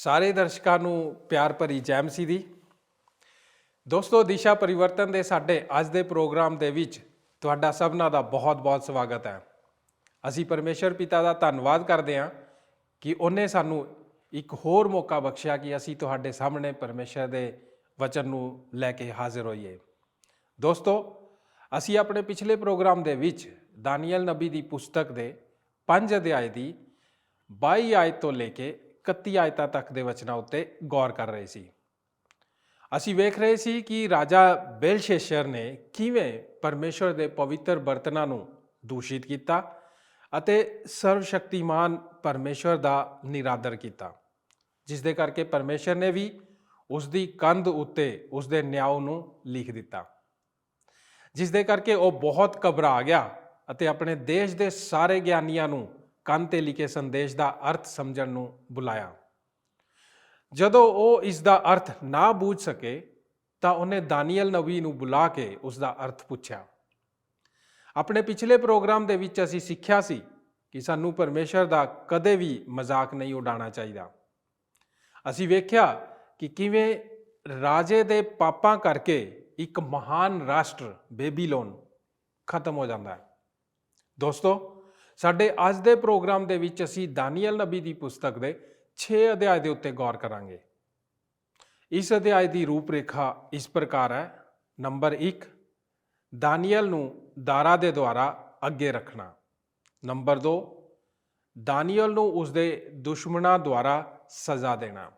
ਸਾਰੇ ਦਰਸ਼ਕਾਂ ਨੂੰ ਪਿਆਰ ਭਰੀ ਜੈ ਮਸੀਹ ਦੀ। ਦੋਸਤੋ, ਦਿਸ਼ਾ ਪਰਿਵਰਤਨ ਦੇ ਸਾਡੇ ਅੱਜ ਦੇ ਪ੍ਰੋਗਰਾਮ ਦੇ ਵਿੱਚ ਤੁਹਾਡਾ ਸਭਨਾਂ ਦਾ ਬਹੁਤ-ਬਹੁਤ ਸਵਾਗਤ ਹੈ। ਅਸੀਂ ਪਰਮੇਸ਼ਰ ਪਿਤਾ ਦਾ ਧੰਨਵਾਦ ਕਰਦੇ ਹਾਂ ਕਿ ਉਹਨੇ ਸਾਨੂੰ ਇੱਕ ਹੋਰ ਮੌਕਾ ਬਖਸ਼ਿਆ ਕਿ ਅਸੀਂ ਤੁਹਾਡੇ ਸਾਹਮਣੇ ਪਰਮੇਸ਼ਰ ਦੇ ਵਚਨ ਨੂੰ ਲੈ ਕੇ ਹਾਜ਼ਰ ਹੋਈਏ। ਦੋਸਤੋ, ਅਸੀਂ ਆਪਣੇ ਪਿਛਲੇ ਪ੍ਰੋਗਰਾਮ ਦੇ ਵਿੱਚ ਦਾਨੀਏਲ ਨਬੀ ਦੀ ਪੁਸਤਕ ਦੇ 5 ਅਧਿਆਏ ਦੀ 22 ਆਇਤ ਤੋਂ ਲੈ ਕੇ 31 ਆਇਤਾਂ ਤੱਕ ਦੇ ਵਚਨਾਂ ਉੱਤੇ ਗੌਰ ਕਰ ਰਹੇ ਸੀ। ਅਸੀਂ ਵੇਖ ਰਹੇ ਸੀ ਕਿ ਰਾਜਾ ਬੇਲਸ਼ੇਸ਼ਰ ਨੇ ਕਿਵੇਂ ਪਰਮੇਸ਼ਰ ਦੇ ਪਵਿੱਤਰ ਬਰਤਨਾਂ ਨੂੰ ਦੂਸ਼ਿਤ ਕੀਤਾ ਅਤੇ ਸਰਵ ਸ਼ਕਤੀਮਾਨ ਪਰਮੇਸ਼ਰ ਦਾ ਨਿਰਾਦਰ ਕੀਤਾ, ਜਿਸ ਦੇ ਕਰਕੇ ਪਰਮੇਸ਼ਰ ਨੇ ਵੀ ਉਸ ਦੀ ਕੰਧ ਉੱਤੇ ਉਸ ਦੇ ਨਿਆਂ ਨੂੰ ਲਿਖ ਦਿੱਤਾ, ਜਿਸ ਦੇ ਕਰਕੇ ਉਹ ਬਹੁਤ ਘਬਰਾ ਗਿਆ ਅਤੇ ਆਪਣੇ ਦੇਸ਼ ਦੇ ਸਾਰੇ ਗਿਆਨੀਆਂ ਨੂੰ ਕੰਧ 'ਤੇ ਲਿਖੇ ਸੰਦੇਸ਼ ਦਾ ਅਰਥ ਸਮਝਣ ਨੂੰ ਬੁਲਾਇਆ। ਜਦੋਂ ਉਹ ਇਸ ਦਾ ਅਰਥ ਨਾ ਬੂਝ ਸਕੇ ਤਾਂ ਉਹਨੇ ਦਾਨੀਏਲ ਨਬੀ ਨੂੰ ਬੁਲਾ ਕੇ ਉਸ ਦਾ ਅਰਥ ਪੁੱਛਿਆ। ਆਪਣੇ ਪਿਛਲੇ ਪ੍ਰੋਗਰਾਮ ਦੇ ਵਿੱਚ ਅਸੀਂ ਸਿੱਖਿਆ ਸੀ ਕਿ ਸਾਨੂੰ ਪਰਮੇਸ਼ਰ ਦਾ ਕਦੇ ਵੀ ਮਜ਼ਾਕ ਨਹੀਂ ਉਡਾਉਣਾ ਚਾਹੀਦਾ। ਅਸੀਂ ਵੇਖਿਆ ਕਿ ਕਿਵੇਂ ਰਾਜੇ ਦੇ ਪਾਪਾਂ ਕਰਕੇ ਇੱਕ ਮਹਾਨ ਰਾਸ਼ਟਰ ਬੇਬੀਲੋਨ ਖਤਮ ਹੋ ਜਾਂਦਾ ਹੈ। ਦੋਸਤੋ, ਸਾਡੇ ਅੱਜ ਦੇ ਪ੍ਰੋਗਰਾਮ ਦੇ ਵਿੱਚ ਅਸੀਂ ਦਾਨੀਏਲ ਨਬੀ ਦੀ ਪੁਸਤਕ ਦੇ 6 ਅਧਿਆਏ ਦੇ ਉੱਤੇ ਗੌਰ ਕਰਾਂਗੇ। ਇਸ ਅਧਿਆਏ ਦੀ ਰੂਪਰੇਖਾ ਇਸ ਪ੍ਰਕਾਰ ਹੈ। ਨੰਬਰ 1, ਦਾਨੀਏਲ ਨੂੰ ਦਾਰਾਂ ਦੇ ਦੁਆਰਾ ਅੱਗੇ ਰੱਖਣਾ। ਨੰਬਰ 2, ਦਾਨੀਏਲ ਨੂੰ ਉਸਦੇ ਦੁਸ਼ਮਣਾਂ ਦੁਆਰਾ ਸਜ਼ਾ ਦੇਣਾ।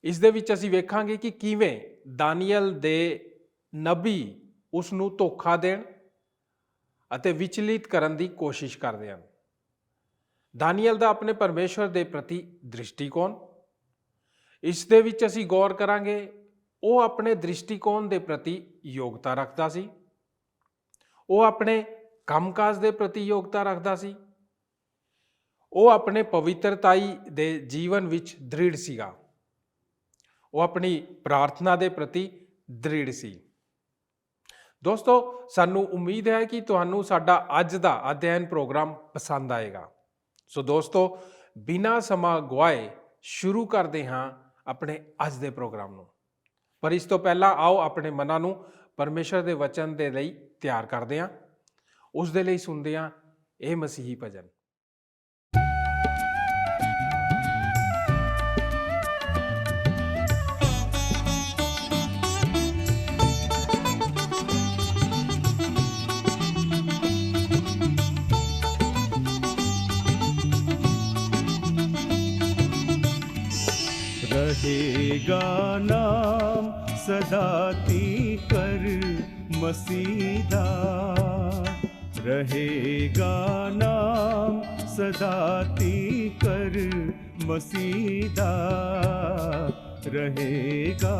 ਇਸ ਦੇ ਵਿੱਚ ਅਸੀਂ ਵੇਖਾਂਗੇ ਕਿ ਕਿਵੇਂ ਦਾਨੀਏਲ ਦੇ ਨਬੀ ਉਸ ਨੂੰ ਧੋਖਾ ਦੇਣ ਅਤੇ ਵਿਚਲਿਤ ਕਰਨ ਦੀ ਕੋਸ਼ਿਸ਼ ਕਰਦੇ ਹਨ। ਦਾਨੀਏਲ ਦਾ ਆਪਣੇ ਪਰਮੇਸ਼ਵਰ ਦੇ ਪ੍ਰਤੀ ਦ੍ਰਿਸ਼ਟੀਕੋਣ, ਇਸ ਦੇ ਵਿੱਚ ਅਸੀਂ ਗੌਰ ਕਰਾਂਗੇ। ਉਹ ਆਪਣੇ ਦ੍ਰਿਸ਼ਟੀਕੋਣ ਦੇ ਪ੍ਰਤੀ ਯੋਗਤਾ ਰੱਖਦਾ ਸੀ, ਉਹ ਆਪਣੇ ਕੰਮਕਾਜ ਦੇ ਪ੍ਰਤੀ ਯੋਗਤਾ ਰੱਖਦਾ ਸੀ, ਉਹ ਆਪਣੇ ਪਵਿੱਤਰਤਾਈ ਦੇ ਜੀਵਨ ਵਿੱਚ ਦ੍ਰਿੜ ਸੀਗਾ, ਉਹ ਆਪਣੀ ਪ੍ਰਾਰਥਨਾ ਦੇ ਪ੍ਰਤੀ ਦ੍ਰਿੜ ਸੀ। ਦੋਸਤੋ, ਸਾਨੂੰ ਉਮੀਦ ਹੈ ਕਿ ਤੁਹਾਨੂੰ ਸਾਡਾ ਅੱਜ ਦਾ ਅਧਿਐਨ ਪ੍ਰੋਗਰਾਮ ਪਸੰਦ ਆਏਗਾ। ਸੋ ਦੋਸਤੋ, ਬਿਨਾਂ ਸਮਾਂ ਗਵਾਏ ਸ਼ੁਰੂ ਕਰਦੇ ਹਾਂ ਆਪਣੇ ਅੱਜ ਦੇ ਪ੍ਰੋਗਰਾਮ ਨੂੰ। ਪਰ ਇਸ ਤੋਂ ਪਹਿਲਾਂ ਆਓ ਆਪਣੇ ਮਨਾਂ ਨੂੰ ਪਰਮੇਸ਼ਰ ਦੇ ਵਚਨ ਦੇ ਲਈ ਤਿਆਰ ਕਰਦੇ ਹਾਂ। ਉਸ ਦੇ ਲਈ ਸੁਣਦੇ ਹਾਂ ਇਹ ਮਸੀਹੀ ਭਜਨ। रहेगा नाम सदा तीकर मसीदा, रहेगा नाम सदा तीकर मसीदा, रहेगा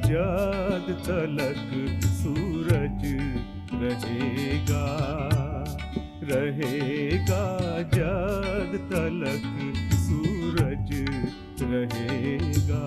जद तलक सूरज रहेगा, रहेगा जद तलक सूरज रहेगा।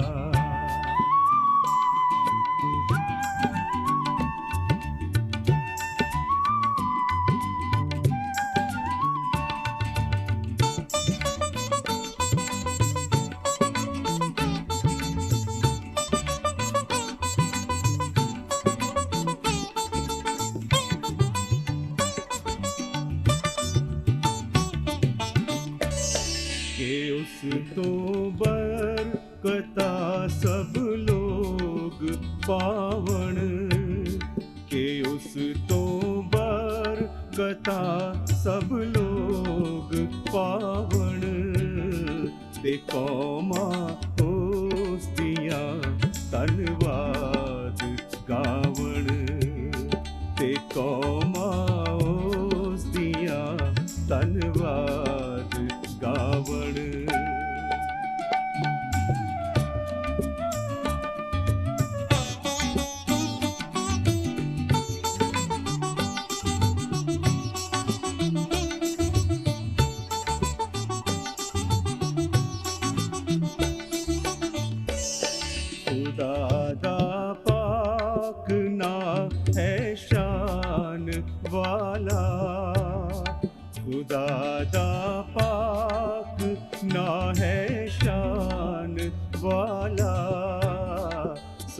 के उस तो बरकता सब लोग पावण, के उस तो बरकता सब लोग पावण, ते कौमा होस्तियां धन्यवाद गावण, ते कौमा होस्तियां धन्यवाद गावण। खुदा दा पाक ना है शान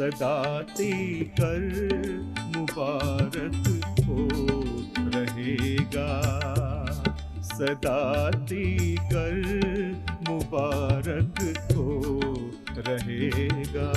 सदा कर मुबारक हो रहेगा, सदा कर मुबारक हो रहेगा।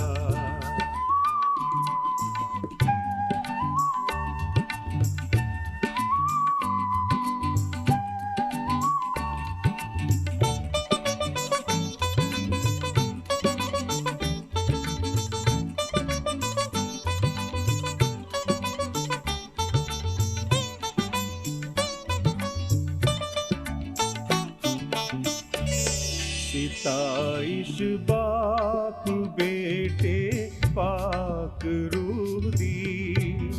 सिताइश बाप बेटे पाक रूह दी,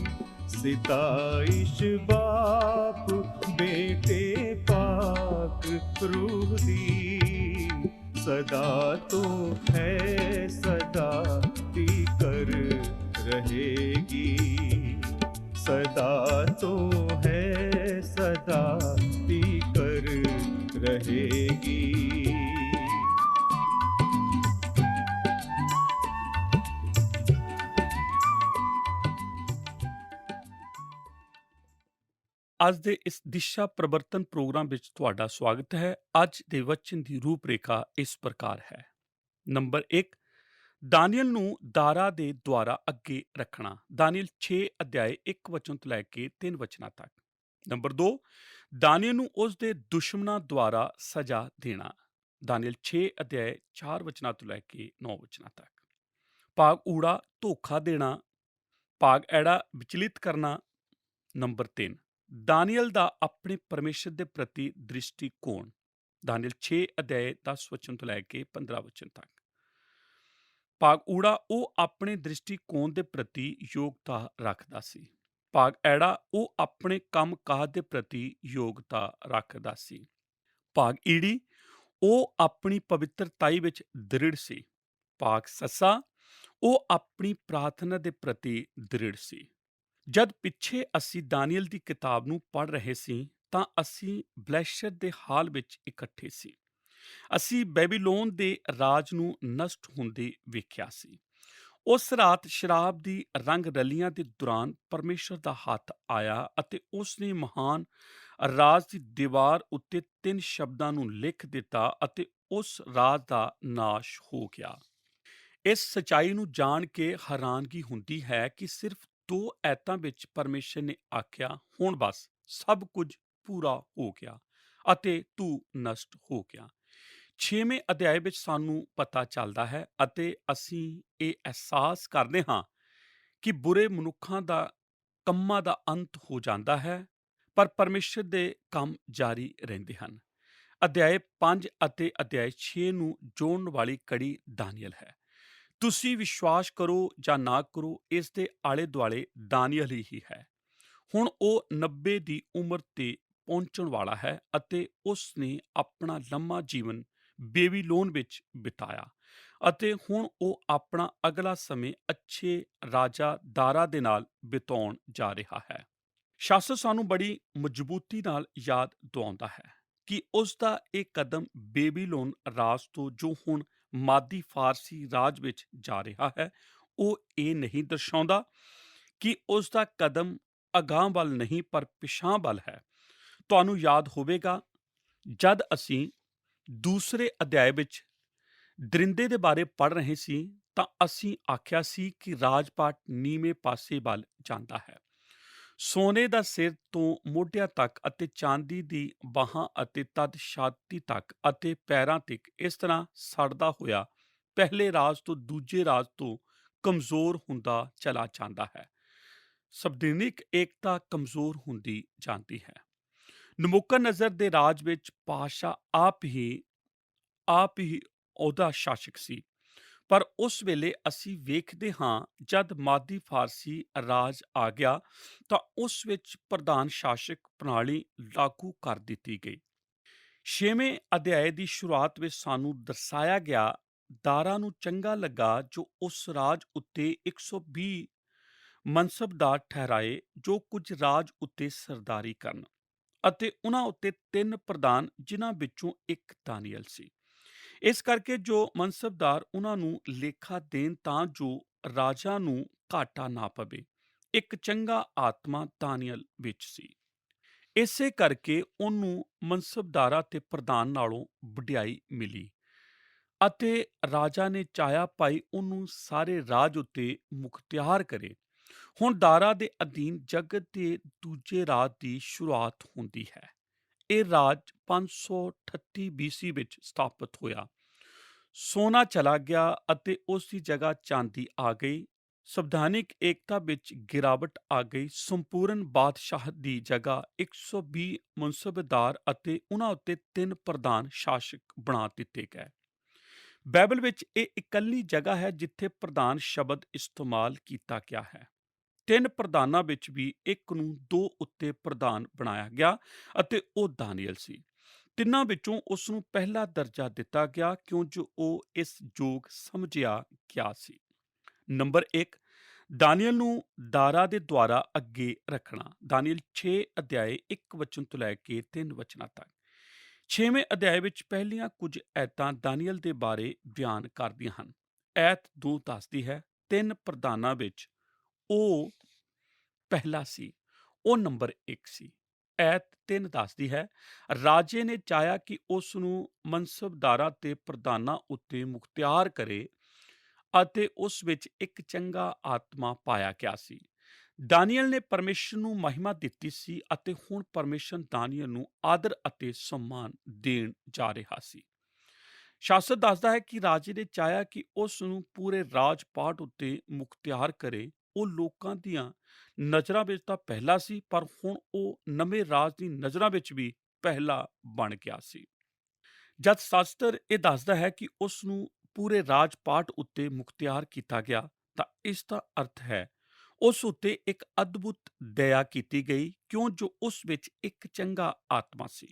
सिताइश बाप बेटे पाक रूह दी, सदा तो है सदा ती कर रहेगी, सदा तो है सदा ती कर रहेगी। ਅੱਜ ਦੇ ਇਸ ਦਿਸ਼ਾ ਪ੍ਰਵਰਤਨ ਪ੍ਰੋਗਰਾਮ ਵਿੱਚ ਤੁਹਾਡਾ ਸਵਾਗਤ ਹੈ। ਅੱਜ ਦੇ ਵਚਨ ਦੀ ਰੂਪਰੇਖਾ ਇਸ ਪ੍ਰਕਾਰ ਹੈ। ਨੰਬਰ 1, ਦਾਨੀਅਲ ਨੂੰ ਦਾਰਾ ਦੇ ਦੁਆਰਾ ਅੱਗੇ ਰੱਖਣਾ। ਦਾਨੀਅਲ 6 ਅਧਿਆਏ 1 ਵਚਨ ਤੋਂ ਲੈ ਕੇ 3 ਵਚਨਾਂ ਤੱਕ। ਨੰਬਰ 2, ਦਾਨੀਅਲ ਨੂੰ ਉਸ ਦੇ ਦੁਸ਼ਮਣਾਂ ਦੁਆਰਾ ਸਜ਼ਾ ਦੇਣਾ। ਦਾਨੀਅਲ 6 ਅਧਿਆਏ 4 ਵਚਨਾਂ ਤੋਂ ਲੈ ਕੇ 9 ਵਚਨਾਂ ਤੱਕ। ਭਾਗ ਊੜਾ ਧੋਖਾ ਦੇਣਾ। ਭਾਗ ਐੜਾ ਵਿਚਲਿਤ ਕਰਨਾ। ਨੰਬਰ 3, ਦਾਨੀਅਲ ਦਾ ਆਪਣੇ ਪਰਮੇਸ਼ਰ ਦੇ ਪ੍ਰਤੀ ਦ੍ਰਿਸ਼ਟੀਕੋਣ। ਦਾਨੀਅਲ 6 ਅਧਿਆਏ 10 ਵਚਨ ਤੋਂ ਲੈ ਕੇ 15 ਵਚਨ ਤੱਕ। ਭਾਗ ਊੜਾ ਉਹ ਆਪਣੇ ਦ੍ਰਿਸ਼ਟੀਕੋਣ ਦੇ ਪ੍ਰਤੀ ਯੋਗਤਾ ਰੱਖਦਾ ਸੀ। ਭਾਗ ਐੜਾ ਉਹ ਆਪਣੇ ਕੰਮ ਕਾਜ ਦੇ ਪ੍ਰਤੀ ਯੋਗਤਾ ਰੱਖਦਾ ਸੀ। ਭਾਗ ਈੜੀ ਉਹ ਆਪਣੀ ਪਵਿੱਤਰਤਾਈ ਵਿੱਚ ਦ੍ਰਿੜ ਸੀ। ਭਾਗ ਸੱਸਾ ਉਹ ਆਪਣੀ ਪ੍ਰਾਰਥਨਾ ਦੇ ਪ੍ਰਤੀ ਦ੍ਰਿੜ ਸੀ। ਜਦ ਪਿੱਛੇ ਅਸੀਂ ਦਾਨੀਅਲ ਦੀ ਕਿਤਾਬ ਨੂੰ ਪੜ੍ਹ ਰਹੇ ਸੀ ਤਾਂ ਅਸੀਂ ਬਲੈਸ਼ਰ ਦੇ ਹਾਲ ਵਿੱਚ ਇਕੱਠੇ ਸੀ। ਅਸੀਂ ਬੈਬੀਲੋਨ ਦੇ ਰਾਜ ਨੂੰ ਨਸ਼ਟ ਹੁੰਦੇ ਵੇਖਿਆ ਸੀ। ਉਸ ਰਾਤ ਸ਼ਰਾਬ ਦੀ ਰੰਗ ਰਲੀਆਂ ਦੇ ਦੌਰਾਨ ਪਰਮੇਸ਼ਰ ਦਾ ਹੱਥ ਆਇਆ ਅਤੇ ਉਸ ਨੇ ਮਹਾਨ ਰਾਜ ਦੀ ਦੀਵਾਰ ਉੱਤੇ 3 ਸ਼ਬਦਾਂ ਨੂੰ ਲਿਖ ਦਿੱਤਾ ਅਤੇ ਉਸ ਰਾਜ ਦਾ ਨਾਸ਼ ਹੋ ਗਿਆ। ਇਸ ਸਚਾਈ ਨੂੰ ਜਾਣ ਕੇ ਹੈਰਾਨਗੀ ਹੁੰਦੀ ਹੈ ਕਿ ਸਿਰਫ 2 ਐਤਾਂ ਵਿੱਚ ਪਰਮੇਸ਼ਰ ਨੇ ਆਖਿਆ, ਹੁਣ ਬਸ ਸਭ ਕੁਝ ਪੂਰਾ ਹੋ ਗਿਆ ਅਤੇ ਤੂੰ ਨਸ਼ਟ ਹੋ ਗਿਆ। 6ਵੇਂ ਅਧਿਆਏ ਵਿੱਚ ਸਾਨੂੰ ਪਤਾ ਚੱਲਦਾ ਹੈ ਅਤੇ ਅਸੀਂ ਇਹ ਅਹਿਸਾਸ ਕਰਦੇ ਹਾਂ ਕਿ ਬੁਰੇ ਮਨੁੱਖਾਂ ਦਾ ਕੰਮਾਂ ਦਾ ਅੰਤ ਹੋ ਜਾਂਦਾ ਹੈ, ਪਰ ਪਰਮੇਸ਼ਰ ਦੇ ਕੰਮ ਜਾਰੀ ਰਹਿੰਦੇ ਹਨ। ਅਧਿਆਏ 5 ਅਤੇ ਅਧਿਆਏ 6 ਨੂੰ ਜੋੜਨ ਵਾਲੀ ਕੜੀ ਦਾਨੀਅਲ ਹੈ। ਤੁਸੀਂ ਵਿਸ਼ਵਾਸ ਕਰੋ ਜਾਂ ਨਾ ਕਰੋ, ਇਸ ਦੇ ਆਲੇ ਦੁਆਲੇ ਦਾਨੀਅਲ ਹੀ ਹੈ। ਹੁਣ ਉਹ 90 ਦੀ ਉਮਰ ਤੇ ਪਹੁੰਚਣ ਵਾਲਾ ਹੈ ਅਤੇ ਉਸ ਨੇ ਆਪਣਾ ਲੰਮਾ ਜੀਵਨ ਬੇਬੀਲੋਨ ਵਿੱਚ ਬਿਤਾਇਆ ਅਤੇ ਹੁਣ ਉਹ ਆਪਣਾ ਅਗਲਾ ਸਮੇਂ ਅੱਛੇ ਰਾਜਾ ਦਾਰਾ ਦੇ ਨਾਲ ਬਿਤਾਉਣ ਜਾ ਰਿਹਾ ਹੈ। ਸ਼ਾਸਤਰ ਸਾਨੂੰ ਬੜੀ ਮਜ਼ਬੂਤੀ ਨਾਲ ਯਾਦ ਦਿਵਾਉਂਦਾ ਹੈ ਕਿ ਉਸ ਦਾ ਇਹ ਕਦਮ ਬੇਬੀਲੋਨ ਰਾਜ ਤੋਂ, ਜੋ ਹੁਣ ਮਾਦੀ ਫਾਰਸੀ ਰਾਜ ਵਿੱਚ ਜਾ ਰਿਹਾ ਹੈ, ਉਹ ਇਹ ਨਹੀਂ ਦਰਸਾਉਂਦਾ ਕਿ ਉਸ ਦਾ ਕਦਮ ਅਗਾਂਹ ਵੱਲ ਨਹੀਂ ਪਰ ਪਿਛਾਂਹ ਵੱਲ ਹੈ। ਤੁਹਾਨੂੰ ਯਾਦ ਹੋਵੇਗਾ ਜਦ ਅਸੀਂ ਦੂਸਰੇ ਅਧਿਆਏ ਵਿੱਚ ਦਰਿੰਦੇ ਦੇ ਬਾਰੇ ਪੜ੍ਹ ਰਹੇ ਸੀ ਤਾਂ ਅਸੀਂ ਆਖਿਆ ਸੀ ਕਿ ਰਾਜਪਾਟ ਨੀਵੇਂ ਪਾਸੇ ਵੱਲ ਜਾਂਦਾ ਹੈ। ਸੋਨੇ ਦਾ ਸਿਰ ਤੋਂ ਮੋਢਿਆਂ ਤੱਕ ਅਤੇ ਚਾਂਦੀ ਦੀ ਬਾਹਾਂ ਅਤੇ ਤਦ ਛਾਤੀ ਤੱਕ ਅਤੇ ਪੈਰਾਂ ਤੱਕ ਇਸ ਤਰ੍ਹਾਂ ਸੜਦਾ ਹੋਇਆ ਪਹਿਲੇ ਰਾਜ ਤੋਂ ਦੂਜੇ ਰਾਜ ਤੋਂ ਕਮਜ਼ੋਰ ਹੁੰਦਾ ਚਲਾ ਜਾਂਦਾ ਹੈ। ਸੰਵਿਧਾਨਿਕ ਏਕਤਾ ਕਮਜ਼ੋਰ ਹੁੰਦੀ ਜਾਂਦੀ ਹੈ। ਨਬੂਕਦਨਜ਼ਰ ਦੇ ਰਾਜ ਵਿੱਚ ਪਾਤਸ਼ਾਹ ਆਪ ਹੀ ਉਹਦਾ ਸ਼ਾਸਕ ਸੀ, ਪਰ ਉਸ ਵੇਲੇ ਅਸੀਂ ਵੇਖਦੇ ਹਾਂ ਜਦ ਮਾਦੀ ਫਾਰਸੀ ਰਾਜ ਆ ਗਿਆ ਤਾਂ ਉਸ ਵਿੱਚ ਪ੍ਰਧਾਨ ਸ਼ਾਸਕ ਪ੍ਰਣਾਲੀ ਲਾਗੂ ਕਰ ਦਿੱਤੀ ਗਈ। 6ਵੇਂ ਅਧਿਆਏ ਦੀ ਸ਼ੁਰੂਆਤ ਵਿੱਚ ਸਾਨੂੰ ਦਰਸਾਇਆ ਗਿਆ ਦਾਰਾ ਨੂੰ ਚੰਗਾ ਲੱਗਾ ਜੋ ਉਸ ਰਾਜ ਉੱਤੇ 120 ਮਨਸਬਦਾਰ ਠਹਿਰਾਏ ਜੋ ਕੁਝ ਰਾਜ ਉੱਤੇ ਸਰਦਾਰੀ ਕਰਨ, ਅਤੇ ਉਹਨਾਂ ਉੱਤੇ 3 ਪ੍ਰਧਾਨ ਜਿਨ੍ਹਾਂ ਵਿੱਚੋਂ ਇੱਕ ਦਾਨੀਅਲ ਸੀ। ਇਸ ਕਰਕੇ ਜੋ ਮਨਸਬਦਾਰ ਉਹਨਾਂ ਨੂੰ ਲੇਖਾ ਦੇਣ ਤਾਂ ਜੋ ਰਾਜਾ ਨੂੰ ਘਾਟਾ ਨਾ ਪਵੇ। ਇੱਕ ਚੰਗਾ ਆਤਮਾ ਦਾਨੀਏਲ ਵਿੱਚ ਸੀ। ਇਸੇ ਕਰਕੇ ਉਹਨੂੰ ਮਨਸਬਦਾਰਾਂ ਤੇ ਪ੍ਰਧਾਨ ਨਾਲੋਂ ਵਡਿਆਈ ਮਿਲੀ ਅਤੇ ਰਾਜਾ ਨੇ ਚਾਹਿਆ ਭਾਈ ਉਹਨੂੰ ਸਾਰੇ ਰਾਜ ਉੱਤੇ ਮੁਖਤਿਆਰ ਕਰੇ। ਹੁਣ ਦਾਰਾ ਦੇ ਅਧੀਨ ਜਗਤ ਦੇ ਦੂਜੇ ਰਾਜ ਦੀ ਸ਼ੁਰੂਆਤ ਹੁੰਦੀ ਹੈ। ਇਹ ਰਾਜ 538 BC ਵਿੱਚ ਸਥਾਪਿਤ ਹੋਇਆ। ਸੋਨਾ ਚਲਾ ਗਿਆ ਅਤੇ ਉਸ ਦੀ ਜਗ੍ਹਾ ਚਾਂਦੀ ਆ ਗਈ। ਸੰਵਿਧਾਨਿਕ ਏਕਤਾ ਵਿੱਚ ਗਿਰਾਵਟ ਆ ਗਈ। ਸੰਪੂਰਨ ਬਾਦਸ਼ਾਹ ਦੀ ਜਗ੍ਹਾ 120 ਮਨਸਬਦਾਰ ਅਤੇ ਉਹਨਾਂ ਉੱਤੇ 3 ਪ੍ਰਧਾਨ ਸ਼ਾਸਕ ਬਣਾ ਦਿੱਤੇ ਗਏ। ਬਾਈਬਲ ਵਿੱਚ ਇਹ ਇਕੱਲੀ ਜਗ੍ਹਾ ਹੈ ਜਿੱਥੇ ਪ੍ਰਧਾਨ ਸ਼ਬਦ ਇਸਤੇਮਾਲ ਕੀਤਾ ਗਿਆ ਹੈ। 3 ਪ੍ਰਧਾਨਾਂ ਵਿੱਚ ਵੀ ਇੱਕ ਨੂੰ 2 ਉੱਤੇ ਪ੍ਰਧਾਨ ਬਣਾਇਆ ਗਿਆ ਅਤੇ ਉਹ ਦਾਨੀਏਲ ਸੀ। ਤਿੰਨਾਂ ਵਿੱਚੋਂ ਉਸ ਨੂੰ ਪਹਿਲਾ ਦਰਜਾ ਦਿੱਤਾ ਗਿਆ ਕਿਉਂ ਜੋ ਉਹ ਇਸ ਯੋਗ ਸਮਝਿਆ ਗਿਆ ਸੀ। ਨੰਬਰ 1, ਦਾਨੀਏਲ ਨੂੰ ਦਾਰਾ ਦੇ ਦੁਆਰਾ ਅੱਗੇ ਰੱਖਣਾ। ਦਾਨੀਏਲ 6 ਅਧਿਆਏ 1 ਵਚਨ ਤੋਂ ਲੈ ਕੇ 3 ਵਚਨਾਂ ਤੱਕ। 6ਵੇਂ ਅਧਿਆਏ ਵਿੱਚ ਪਹਿਲੀਆਂ ਕੁਝ ਐਤਾਂ ਦਾਨੀਏਲ ਦੇ ਬਾਰੇ ਬਿਆਨ ਕਰਦੀਆਂ ਹਨ। ਐਤ 2 ਦੱਸਦੀ ਹੈ 3 ਪ੍ਰਧਾਨਾਂ ਵਿੱਚ ਉਹ ਪਹਿਲਾ ਸੀ, ਉਹ ਨੰਬਰ 1 ਸੀ। ਐਤ 3 ਦੱਸਦੀ ਹੈ ਰਾਜੇ ਨੇ ਚਾਹਿਆ ਕਿ ਉਸ ਨੂੰ ਮਨਸਬਦਾਰਾਂ ਤੇ ਪ੍ਰਧਾਨਾਂ ਉੱਤੇ ਮੁਖਤਿਆਰ ਕਰੇ ਅਤੇ ਉਸ ਵਿੱਚ ਇੱਕ ਚੰਗਾ ਆਤਮਾ ਪਾਇਆ ਗਿਆ ਸੀ। ਦਾਨੀਏਲ ਨੇ ਪਰਮੇਸ਼ਰ ਨੂੰ ਮਹਿਮਾ ਦਿੱਤੀ ਸੀ ਅਤੇ ਹੁਣ ਪਰਮੇਸ਼ਰ ਦਾਨੀਏਲ ਨੂੰ ਆਦਰ ਅਤੇ ਸਨਮਾਨ ਦੇਣ ਜਾ ਰਿਹਾ ਸੀ। ਸ਼ਾਸਤਰ ਦੱਸਦਾ ਹੈ ਕਿ ਰਾਜੇ ਨੇ ਚਾਹਿਆ ਕਿ ਉਸ ਨੂੰ ਪੂਰੇ ਰਾਜ ਪਾਟ ਉੱਤੇ ਮੁਖਤਿਆਰ ਕਰੇ। ਉਹ ਲੋਕਾਂ ਦੀਆਂ ਨਜ਼ਰਾਂ ਵਿੱਚ ਤਾਂ ਪਹਿਲਾ ਸੀ, ਪਰ ਹੁਣ ਉਹ ਨਵੇਂ ਰਾਜ ਦੀ ਨਜ਼ਰਾਂ ਵਿੱਚ ਵੀ ਪਹਿਲਾ ਬਣ ਗਿਆ ਸੀ। ਜਦ ਸ਼ਾਸਤਰ ਇਹ ਦੱਸਦਾ ਹੈ ਕਿ ਉਸ ਨੂੰ ਪੂਰੇ ਰਾਜ ਪਾਟ ਉੱਤੇ ਮੁਖਤਿਆਰ ਕੀਤਾ ਗਿਆ ਤਾਂ ਇਸ ਦਾ ਅਰਥ ਹੈ ਉਸ ਉੱਤੇ ਇੱਕ ਅਦਭੁਤ ਦਇਆ ਕੀਤੀ ਗਈ ਕਿਉਂ ਜੋ ਉਸ ਵਿੱਚ ਇੱਕ ਚੰਗਾ ਆਤਮਾ ਸੀ।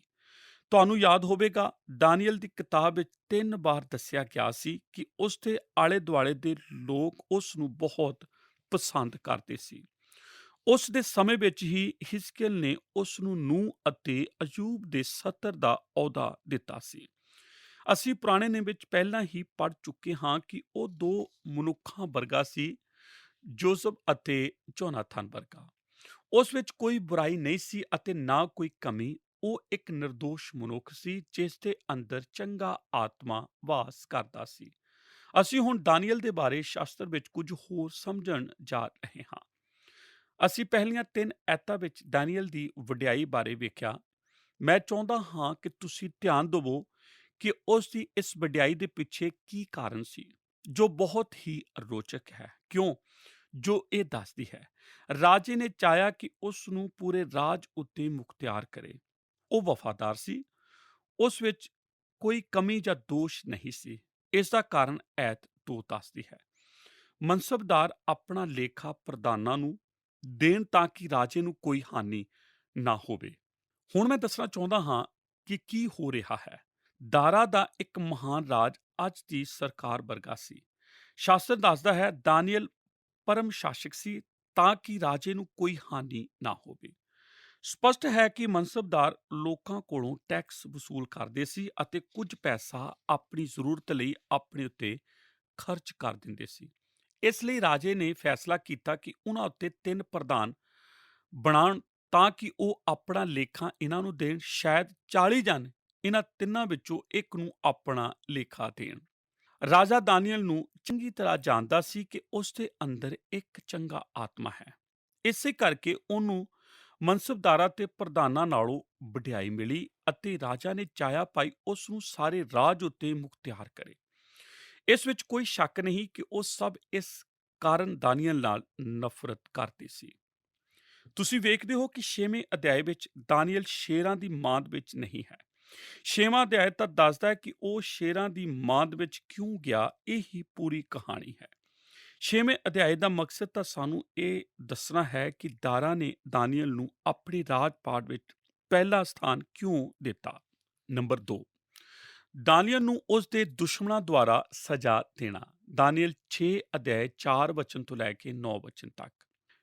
ਤੁਹਾਨੂੰ ਯਾਦ ਹੋਵੇਗਾ ਦਾਨੀਏਲ ਦੀ ਕਿਤਾਬ ਵਿੱਚ 3 ਵਾਰ ਦੱਸਿਆ ਗਿਆ ਸੀ ਕਿ ਉਸ ਦੇ ਆਲੇ ਦੁਆਲੇ ਦੇ ਲੋਕ ਉਸ ਨੂੰ ਬਹੁਤ ਪਸੰਦ ਕਰਦੇ ਸੀ। ਉਸ ਦੇ ਸਮੇਂ ਵਿੱਚ ਹੀ ਹਿਜ਼ਕੀਏਲ ਨੇ ਉਸ ਨੂੰ ਨੂਹ ਅਤੇ ਅਯੂਬ ਦੇ ਸੱਤਰ ਦਾ ਅਹੁਦਾ ਦਿੱਤਾ ਸੀ। ਅਸੀਂ ਪੁਰਾਣੇ ਨਿਯਮ ਵਿੱਚ ਪਹਿਲਾਂ ਹੀ ਪੜ੍ਹ ਚੁੱਕੇ ਹਾਂ ਕਿ ਉਹ 2 ਮਨੁੱਖਾਂ ਵਰਗਾ ਸੀ, ਜੋਸਫ ਅਤੇ ਜੋਨਾਥਨ ਵਰਗਾ। ਉਸ ਵਿੱਚ ਕੋਈ ਬੁਰਾਈ ਨਹੀਂ ਸੀ ਅਤੇ ਨਾ ਕੋਈ ਕਮੀ। ਉਹ ਇੱਕ ਨਿਰਦੋਸ਼ ਮਨੁੱਖ ਸੀ ਜਿਸ ਦੇ ਅੰਦਰ ਚੰਗਾ ਆਤਮਾ ਵਾਸ ਕਰਦਾ ਸੀ। ਅਸੀਂ ਹੁਣ ਦਾਨੀਏਲ ਦੇ ਬਾਰੇ ਸ਼ਾਸਤਰ ਵਿੱਚ ਕੁਝ ਹੋਰ ਸਮਝਣ ਜਾ ਰਹੇ ਹਾਂ। ਅਸੀਂ ਪਹਿਲੀਆਂ 3 ਐਤਾਂ ਵਿੱਚ ਦਾਨੀਏਲ ਦੀ ਵਡਿਆਈ ਬਾਰੇ ਵੇਖਿਆ। ਮੈਂ ਚਾਹੁੰਦਾ ਹਾਂ ਕਿ ਤੁਸੀਂ ਧਿਆਨ ਦੇਵੋ ਕਿ ਉਸ ਦੀ ਇਸ ਵਡਿਆਈ ਦੇ ਪਿੱਛੇ ਕੀ ਕਾਰਨ ਸੀ, ਜੋ ਬਹੁਤ ਹੀ ਰੋਚਕ ਹੈ। ਕਿਉਂ ਜੋ ਇਹ ਦੱਸਦੀ ਹੈ ਰਾਜੇ ਨੇ ਚਾਹਿਆ ਕਿ ਉਸ ਨੂੰ ਪੂਰੇ ਰਾਜ ਉੱਤੇ ਮੁਖਤਿਆਰ ਕਰੇ। ਉਹ ਵਫਾਦਾਰ ਸੀ, ਉਸ ਵਿੱਚ ਕੋਈ ਕਮੀ ਜਾਂ ਦੋਸ਼ ਨਹੀਂ ਸੀ। ਇਸ ਦਾ ਕਾਰਨ ਐਤ 2 ਦੱਸਦੀ ਹੈ। ਮਨਸਬਦਾਰ ਆਪਣਾ ਲੇਖਾ ਪ੍ਰਧਾਨਾਂ ਨੂੰ ਦੇਣ ਤਾਂ ਕਿ ਰਾਜੇ ਨੂੰ ਕੋਈ ਹਾਨੀ ਨਾ ਹੋਵੇ। ਹੁਣ ਮੈਂ ਦੱਸਣਾ ਚਾਹੁੰਦਾ ਹਾਂ ਕਿ ਕੀ ਹੋ ਰਿਹਾ ਹੈ। ਦਾਰਾ ਦਾ ਇੱਕ ਮਹਾਨ ਰਾਜ ਅੱਜ ਦੀ ਸਰਕਾਰ ਵਰਗਾ ਸੀ। ਸ਼ਾਸਤਰ ਦੱਸਦਾ ਹੈ ਦਾਨੀਏਲ ਪਰਮ ਸ਼ਾਸਕ ਸੀ ਤਾਂ ਕਿ ਰਾਜੇ ਨੂੰ ਕੋਈ ਹਾਨੀ ਨਾ ਹੋਵੇ। ਸਪਸ਼ਟ ਹੈ ਕਿ ਮਨਸਬਦਾਰ ਲੋਕਾਂ ਕੋਲੋਂ ਟੈਕਸ ਵਸੂਲ ਕਰਦੇ ਸੀ ਅਤੇ ਕੁਝ ਪੈਸਾ ਆਪਣੀ ਜ਼ਰੂਰਤ ਲਈ ਆਪਣੇ ਉੱਤੇ ਖਰਚ ਕਰ ਦਿੰਦੇ ਸੀ। ਇਸ ਲਈ ਰਾਜੇ ਨੇ ਫੈਸਲਾ ਕੀਤਾ ਕਿ ਉਹਨਾਂ ਉੱਤੇ 3 ਪ੍ਰਧਾਨ ਬਣਾਉਣ ਤਾਂ ਕਿ ਉਹ ਆਪਣਾ ਲੇਖਾ ਇਹਨਾਂ ਨੂੰ ਦੇਣ। ਸ਼ਾਇਦ 40 ਜਨ ਇਹਨਾਂ ਤਿੰਨਾਂ ਵਿੱਚੋਂ ਇੱਕ ਨੂੰ ਆਪਣਾ ਲੇਖਾ ਦੇਣ। ਰਾਜਾ ਦਾਨੀਏਲ ਨੂੰ ਚੰਗੀ ਤਰ੍ਹਾਂ ਜਾਣਦਾ ਸੀ ਕਿ ਉਸ ਦੇ ਅੰਦਰ ਇੱਕ ਚੰਗਾ ਆਤਮਾ ਹੈ। ਇਸੇ ਕਰਕੇ ਉਹਨੂੰ ਮਨਸਬਦਾਰਾਂ ਤੇ ਪ੍ਰਧਾਨਾਂ ਨਾਲੋਂ ਵਡਿਆਈ ਮਿਲੀ ਅਤੇ ਰਾਜਾ ਨੇ ਚਾਹਿਆ ਭਾਈ ਉਸ ਨੂੰ ਸਾਰੇ ਰਾਜ ਉੱਤੇ ਮੁਖਤਿਆਰ ਕਰੇ। ਇਸ ਵਿੱਚ ਕੋਈ ਸ਼ੱਕ ਨਹੀਂ ਕਿ ਉਹ ਸਭ ਇਸ ਕਾਰਨ ਦਾਨੀਏਲ ਨਾਲ ਨਫ਼ਰਤ ਕਰਦੇ ਸੀ। ਤੁਸੀਂ ਵੇਖਦੇ ਹੋ ਕਿ 6ਵੇਂ ਅਧਿਆਏ ਵਿੱਚ ਦਾਨੀਏਲ ਸ਼ੇਰਾਂ ਦੀ ਮਾਂਦ ਵਿੱਚ ਨਹੀਂ ਹੈ। 6ਵਾਂ ਅਧਿਆਇ ਤਾਂ ਦੱਸਦਾ ਹੈ ਕਿ ਉਹ ਸ਼ੇਰਾਂ ਦੀ ਮਾਂਦ ਵਿੱਚ ਕਿਉਂ ਗਿਆ। ਇਹ ਹੀ ਪੂਰੀ ਕਹਾਣੀ ਹੈ। 6ਵੇਂ ਅਧਿਆਇ ਦਾ ਮਕਸਦ ਤਾਂ ਸਾਨੂੰ ਇਹ ਦੱਸਣਾ ਹੈ ਕਿ ਦਾਰਾ ਨੇ ਦਾਨੀਏਲ ਨੂੰ ਆਪਣੇ ਰਾਜ ਪਾਟ ਵਿੱਚ ਪਹਿਲਾ ਸਥਾਨ ਕਿਉਂ ਦਿੱਤਾ। ਨੰਬਰ 2, ਦਾਨੀਏਲ ਨੂੰ ਉਸ ਦੇ ਦੁਸ਼ਮਣਾਂ ਦੁਆਰਾ ਸਜ਼ਾ ਦੇਣਾ। ਦਾਨੀਏਲ 6 ਅਧਿਆਇ 4 ਵਚਨ ਤੋਂ ਲੈ ਕੇ 9 ਵਚਨ ਤੱਕ।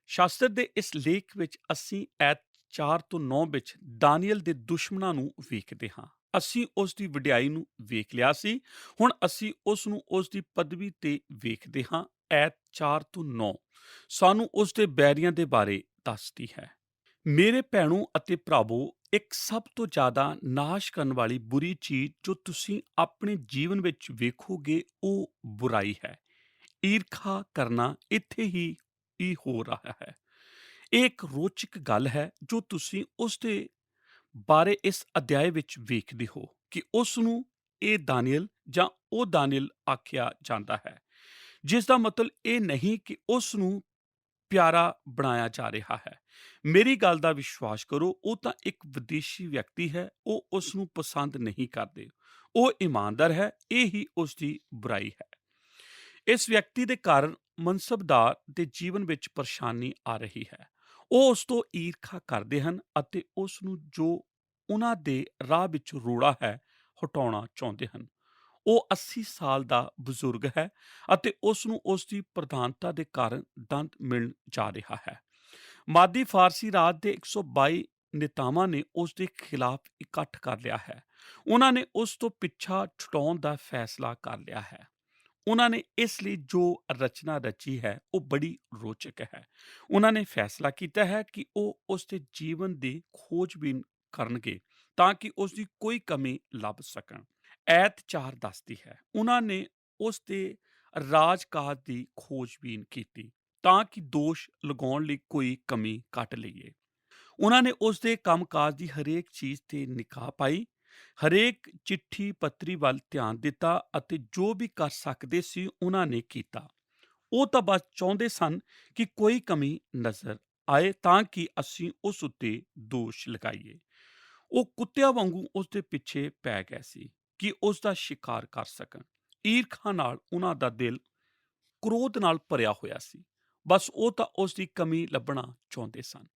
ਸ਼ਾਸਤਰ ਦੇ ਇਸ ਲੇਖ ਵਿੱਚ ਅਸੀਂ ਐਤ 4 ਤੋਂ 9 ਵਿੱਚ ਦਾਨੀਏਲ ਦੇ ਦੁਸ਼ਮਣਾਂ ਨੂੰ ਵੇਖਦੇ ਹਾਂ ਅਸੀਂ ਉਸ ਦੀ ਵਡਿਆਈ ਨੂੰ ਵੇਖ ਲਿਆ ਸੀ। ਹੁਣ ਅਸੀਂ ਉਸ ਨੂੰ ਉਸ ਦੀ ਪਦਵੀ ਤੇ ਵੇਖਦੇ ਹਾਂ। ਐਤ 4 ਤੋਂ 9 ਸਾਨੂੰ ਉਸ ਦੇ ਬੈਰੀਆਂ ਦੇ ਬਾਰੇ ਦੱਸਦੀ ਹੈ। ਮੇਰੇ ਭੈਣੋ ਅਤੇ ਭਰਾਵੋ, ਇੱਕ ਸਭ ਤੋਂ ਜ਼ਿਆਦਾ ਨਾਸ਼ ਕਰਨ ਵਾਲੀ ਬੁਰੀ ਚੀਜ਼ ਜੋ ਤੁਸੀਂ ਆਪਣੇ ਜੀਵਨ ਵਿੱਚ ਵੇਖੋਗੇ ਉਹ ਬੁਰਾਈ ਹੈ। ਈਰਖਾ ਕਰਨਾ ਇੱਥੇ ਹੀ ਹੋ ਰਿਹਾ ਹੈ। ਇਹ ਇੱਕ ਰੋਚਕ ਗੱਲ ਹੈ ਜੋ ਤੁਸੀਂ ਉਸ ਦੇ ਬਾਰੇ ਇਸ ਅਧਿਆਇ ਵਿੱਚ ਵੇਖਦੇ ਹੋ ਕਿ ਉਸ ਨੂੰ ਇਹ ਦਾਨੀਏਲ ਜਾਂ ਉਹ ਦਾਨੀਏਲ ਆਖਿਆ ਜਾਂਦਾ ਹੈ, ਜਿਸ ਦਾ ਮਤਲਬ ਇਹ ਨਹੀਂ ਕਿ ਉਸ ਨੂੰ ਪਿਆਰਾ ਬਣਾਇਆ ਜਾ ਰਿਹਾ ਹੈ। ਮੇਰੀ ਗੱਲ ਦਾ ਵਿਸ਼ਵਾਸ ਕਰੋ, ਉਹ ਤਾਂ ਇੱਕ ਵਿਦੇਸ਼ੀ ਵਿਅਕਤੀ ਹੈ। ਉਹ ਉਸ ਨੂੰ ਪਸੰਦ ਨਹੀਂ ਕਰਦੇ। ਉਹ ਇਮਾਨਦਾਰ ਹੈ। ਇਹ ਹੀ ਉਸ ਦੀ ਬੁਰਾਈ ਹੈ। ਇਸ ਵਿਅਕਤੀ ਦੇ ਕਾਰਨ ਮਨਸਬਦਾਰ ਦੇ ਜੀਵਨ ਵਿੱਚ ਪਰੇਸ਼ਾਨੀ ਆ ਰਹੀ ਹੈ। ਉਹ ਉਸ ਤੋਂ ਈਰਖਾ ਕਰਦੇ ਹਨ ਅਤੇ ਉਸ ਨੂੰ ਜੋ ਉਹਨਾਂ ਦੇ ਰਾਹ ਵਿੱਚ ਰੋੜਾ ਹੈ ਹਟਾਉਣਾ ਚਾਹੁੰਦੇ ਹਨ। ਉਹ 80 ਸਾਲ ਦਾ ਬਜ਼ੁਰਗ ਹੈ ਅਤੇ ਉਸ ਨੂੰ ਉਸ ਦੀ ਪ੍ਰਧਾਨਤਾ ਦੇ ਕਾਰਨ ਦੰਡ ਮਿਲਣ ਜਾ ਰਿਹਾ ਹੈ। ਮਾਦੀ ਫਾਰਸੀ ਰਾਜ ਦੇ 122 ਨੇਤਾਵਾਂ ਨੇ ਉਸ ਦੇ ਖਿਲਾਫ ਇਕੱਠ ਕਰ ਲਿਆ ਹੈ। ਉਹਨਾਂ ਨੇ ਉਸ ਤੋਂ ਪਿੱਛਾ ਛੁਡਾਉਣ ਦਾ ਫੈਸਲਾ ਕਰ ਲਿਆ ਹੈ। ਉਹਨਾਂ ਨੇ ਇਸ ਲਈ ਜੋ ਰਚਨਾ ਰਚੀ ਹੈ ਉਹ ਬੜੀ ਰੋਚਕ ਹੈ। ਉਹਨਾਂ ਨੇ ਫੈਸਲਾ ਕੀਤਾ ਹੈ ਕਿ ਉਹ ਉਸ ਦੇ ਜੀਵਨ ਦੀ ਖੋਜਬੀਨ ਕਰਨਗੇ ਤਾਂ ਕਿ ਉਸ ਦੀ ਕੋਈ ਕਮੀ ਲੱਭ ਸਕਣ। ਐਤ 4 ਦੱਸਦੀ ਹੈ, ਉਹਨਾਂ ਨੇ ਉਸ ਦੇ ਰਾਜਕਾਜ ਦੀ ਖੋਜਬੀਨ ਕੀਤੀ ਤਾਂ ਕਿ ਦੋਸ਼ ਲਗਾਉਣ ਲਈ ਕੋਈ ਕਮੀ ਕੱਢ ਲਈਏ। ਉਹਨਾਂ ਨੇ ਉਸ ਦੇ ਕੰਮਕਾਜ ਦੀ ਹਰੇਕ ਚੀਜ਼ ਤੇ ਨਿਗਾਹ ਪਾਈ, ਹਰੇਕ ਚਿੱਠੀ ਪੱਤਰੀ ਵੱਲ ਧਿਆਨ ਦਿੱਤਾ ਅਤੇ ਜੋ ਵੀ ਕਰ ਸਕਦੇ ਸੀ ਉਹਨਾਂ ਨੇ ਕੀਤਾ। ਉਹ ਤਾਂ ਬਸ ਚਾਹੁੰਦੇ ਸਨ ਕਿ ਕੋਈ ਕਮੀ ਨਜ਼ਰ ਆਏ ਤਾਂ ਕਿ ਅਸੀਂ ਉਸ ਉੱਤੇ ਦੋਸ਼ ਲਗਾਈਏ। ਉਹ ਕੁੱਤਿਆਂ ਵਾਂਗੂ ਉਸ ਦੇ ਪਿੱਛੇ ਪੈ ਗਏ ਸੀ ਕਿ ਉਸ ਦਾ ਸ਼ਿਕਾਰ ਕਰ ਸਕਣ। ਈਰਖਾ ਨਾਲ ਉਹਨਾਂ ਦਾ ਦਿਲ ਕ੍ਰੋਧ ਨਾਲ ਭਰਿਆ ਹੋਇਆ ਸੀ। ਬਸ ਉਹ ਤਾਂ ਉਸ ਦੀ ਕਮੀ ਲੱਭਣਾ ਚਾਹੁੰਦੇ ਸਨ।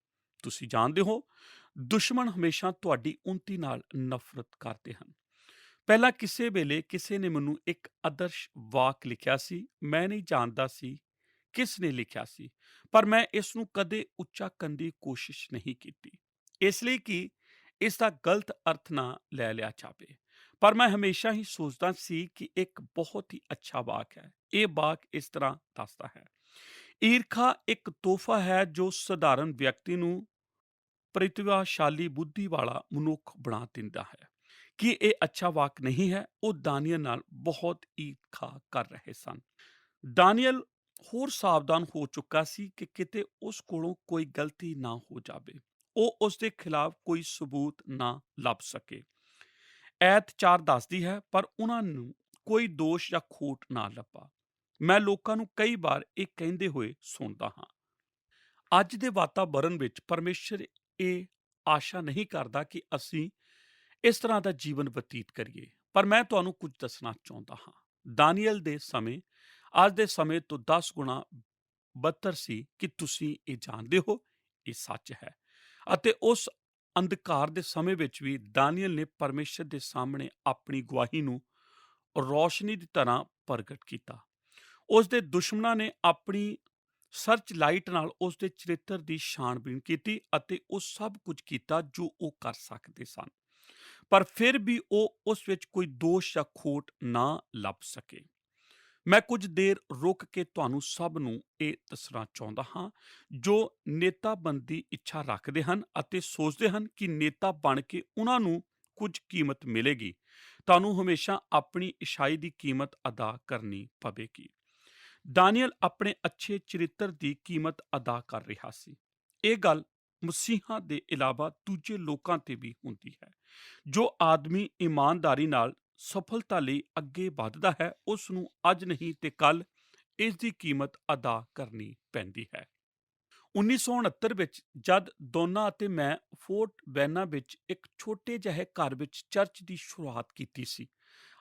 ਤੁਸੀਂ ਜਾਣਦੇ ਹੋ, ਦੁਸ਼ਮਣ ਹਮੇਸ਼ਾ ਤੁਹਾਡੀ ਉੱਨਤੀ ਨਾਲ ਨਫ਼ਰਤ ਕਰਦੇ ਹਨ। ਪਹਿਲਾਂ ਕਿਸੇ ਵੇਲੇ ਕਿਸੇ ਨੇ ਮੈਨੂੰ ਇੱਕ ਆਦਰਸ਼ ਵਾਕ ਲਿਖਿਆ ਸੀ। ਮੈਂ ਨਹੀਂ ਜਾਣਦਾ ਸੀ ਕਿਸ ਨੇ ਲਿਖਿਆ ਸੀ, ਪਰ ਮੈਂ ਇਸ ਨੂੰ ਕਦੇ ਉੱਚਾ ਕਰਨ ਦੀ ਕੋਸ਼ਿਸ਼ ਨਹੀਂ ਕੀਤੀ, ਇਸ ਲਈ ਕਿ ਇਸ ਦਾ ਗਲਤ ਅਰਥ ਨਾ ਲੈ ਲਿਆ ਜਾਵੇ। ਪਰ ਮੈਂ ਹਮੇਸ਼ਾ ਹੀ ਸੋਚਦਾ ਸੀ ਕਿ ਇੱਕ ਬਹੁਤ ਹੀ ਅੱਛਾ ਵਾਕ ਹੈ। ਇਹ ਵਾਕ ਇਸ ਤਰ੍ਹਾਂ ਦੱਸਦਾ ਹੈ, ਈਰਖਾ ਇੱਕ ਤੋਹਫਾ ਹੈ ਜੋ ਸਧਾਰਨ ਵਿਅਕਤੀ ਨੂੰ ਪ੍ਰਤਿਭਾਸ਼ਾਲੀ ਬੁੱਧੀ ਵਾਲਾ ਮਨੁੱਖ ਬਣਾ ਦਿੰਦਾ ਹੈ। ਕੀ ਇਹ ਅੱਛਾ ਵਾਕ ਨਹੀਂ ਹੈ? ਉਹ ਦਾਨੀਏਲ ਨਾਲ ਬਹੁਤ ਈਰਖਾ ਕਰ ਰਹੇ ਸਨ। ਦਾਨੀਏਲ ਹੋਰ ਸਾਵਧਾਨ ਹੋ ਚੁੱਕਾ ਸੀ ਕਿ ਕਿਤੇ ਉਸ ਕੋਲੋਂ ਕੋਈ ਗਲਤੀ ਨਾ ਹੋ ਜਾਵੇ, ਉਹ ਉਸ ਦੇ ਖਿਲਾਫ ਕੋਈ ਸਬੂਤ ਨਾ ਲੱਭ ਸਕੇ। ਐਤ 4 ਦੱਸਦੀ ਹੈ, ਪਰ ਉਹਨਾਂ ਨੂੰ ਕੋਈ ਦੋਸ਼ ਜਾਂ ਖੋਟ ਨਾ ਲੱਭਾ। ਮੈਂ ਲੋਕਾਂ ਨੂੰ ਕਈ ਵਾਰ ਇਹ ਕਹਿੰਦੇ ਹੋਏ ਸੁਣਦਾ ਹਾਂ, ਅੱਜ ਦੇ ਵਾਤਾਵਰਣ ਵਿੱਚ ਪਰਮੇਸ਼ਰ ਇਹ ਆਸ਼ਾ ਨਹੀਂ ਕਰਦਾ ਕਿ ਅਸੀਂ ਇਸ ਤਰ੍ਹਾਂ ਦਾ ਜੀਵਨ ਬਤੀਤ ਕਰੀਏ। ਪਰ ਮੈਂ ਤੁਹਾਨੂੰ ਕੁਝ ਦੱਸਣਾ ਚਾਹੁੰਦਾ ਹਾਂ। ਦਾਨੀਏਲ ਦੇ ਸਮੇਂ ਅੱਜ ਦੇ ਸਮੇਂ ਤੋਂ 10 ਗੁਣਾ ਬਦਤਰ ਸੀ ਕਿ ਤੁਸੀਂ ਇਹ ਜਾਣਦੇ ਹੋ। ਇਹ ਸੱਚ ਹੈ। ਅਤੇ ਉਸ ਅੰਧਕਾਰ ਦੇ ਸਮੇਂ ਵਿੱਚ ਵੀ ਦਾਨੀਏਲ ਨੇ ਪਰਮੇਸ਼ਰ ਦੇ ਸਾਹਮਣੇ ਆਪਣੀ ਗਵਾਹੀ ਨੂੰ ਰੌਸ਼ਨੀ ਦੀ ਤਰ੍ਹਾਂ ਪ੍ਰਗਟ ਕੀਤਾ। ਉਸ ਦੇ ਦੁਸ਼ਮਣਾਂ ਨੇ ਆਪਣੀ ਸਰਚ ਲਾਈਟ ਨਾਲ ਉਸ ਦੇ ਚਰਿੱਤਰ ਦੀ ਛਾਣਬੀਣ ਕੀਤੀ ਅਤੇ ਉਹ ਸਭ ਕੁਝ ਕੀਤਾ ਜੋ ਉਹ ਕਰ ਸਕਦੇ ਸਨ, ਪਰ ਫਿਰ ਵੀ ਉਹ ਉਸ ਵਿੱਚ ਕੋਈ ਦੋਸ਼ ਜਾਂ ਖੋਟ ਨਾ ਲੱਭ ਸਕੇ। ਮੈਂ ਕੁਝ ਦੇਰ ਰੁਕ ਕੇ ਤੁਹਾਨੂੰ ਸਭ ਨੂੰ ਇਹ ਦੱਸਣਾ ਚਾਹੁੰਦਾ ਹਾਂ ਜੋ ਨੇਤਾਬੰਦੀ ਦੀ ਇੱਛਾ ਰੱਖਦੇ ਹਨ ਅਤੇ ਸੋਚਦੇ ਹਨ ਕਿ ਨੇਤਾ ਬਣ ਕੇ ਉਹਨਾਂ ਨੂੰ ਕੁਝ ਕੀਮਤ ਮਿਲੇਗੀ। ਤੁਹਾਨੂੰ ਹਮੇਸ਼ਾ ਆਪਣੀ ਇਛਾਈ ਦੀ ਕੀਮਤ ਅਦਾ ਕਰਨੀ ਪਵੇਗੀ। ਦਾਨੀਏਲ ਆਪਣੇ ਅੱਛੇ ਚਰਿੱਤਰ ਦੀ ਕੀਮਤ ਅਦਾ ਕਰ ਰਿਹਾ ਸੀ। ਇਹ ਗੱਲ ਮਸੀਹਾਂ ਦੇ ਇਲਾਵਾ ਦੂਜੇ ਲੋਕਾਂ ਤੇ ਵੀ ਹੁੰਦੀ ਹੈ। ਜੋ ਆਦਮੀ ਇਮਾਨਦਾਰੀ ਨਾਲ ਸਫਲਤਾ ਲਈ ਅੱਗੇ ਵੱਧਦਾ ਹੈ, ਉਸ ਨੂੰ ਅੱਜ ਨਹੀਂ ਤੇ ਕੱਲ ਇਸ ਦੀ ਕੀਮਤ ਅਦਾ ਕਰਨੀ ਪੈਂਦੀ ਹੈ। 1969 ਵਿੱਚ ਜਦ ਦੋਨਾ ਅਤੇ ਮੈਂ ਫੋਰਟ ਵੈਨਾ ਵਿੱਚ ਇੱਕ ਛੋਟੇ ਜਿਹੇ ਘਰ ਵਿੱਚ ਚਰਚ ਦੀ ਸ਼ੁਰੂਆਤ ਕੀਤੀ ਸੀ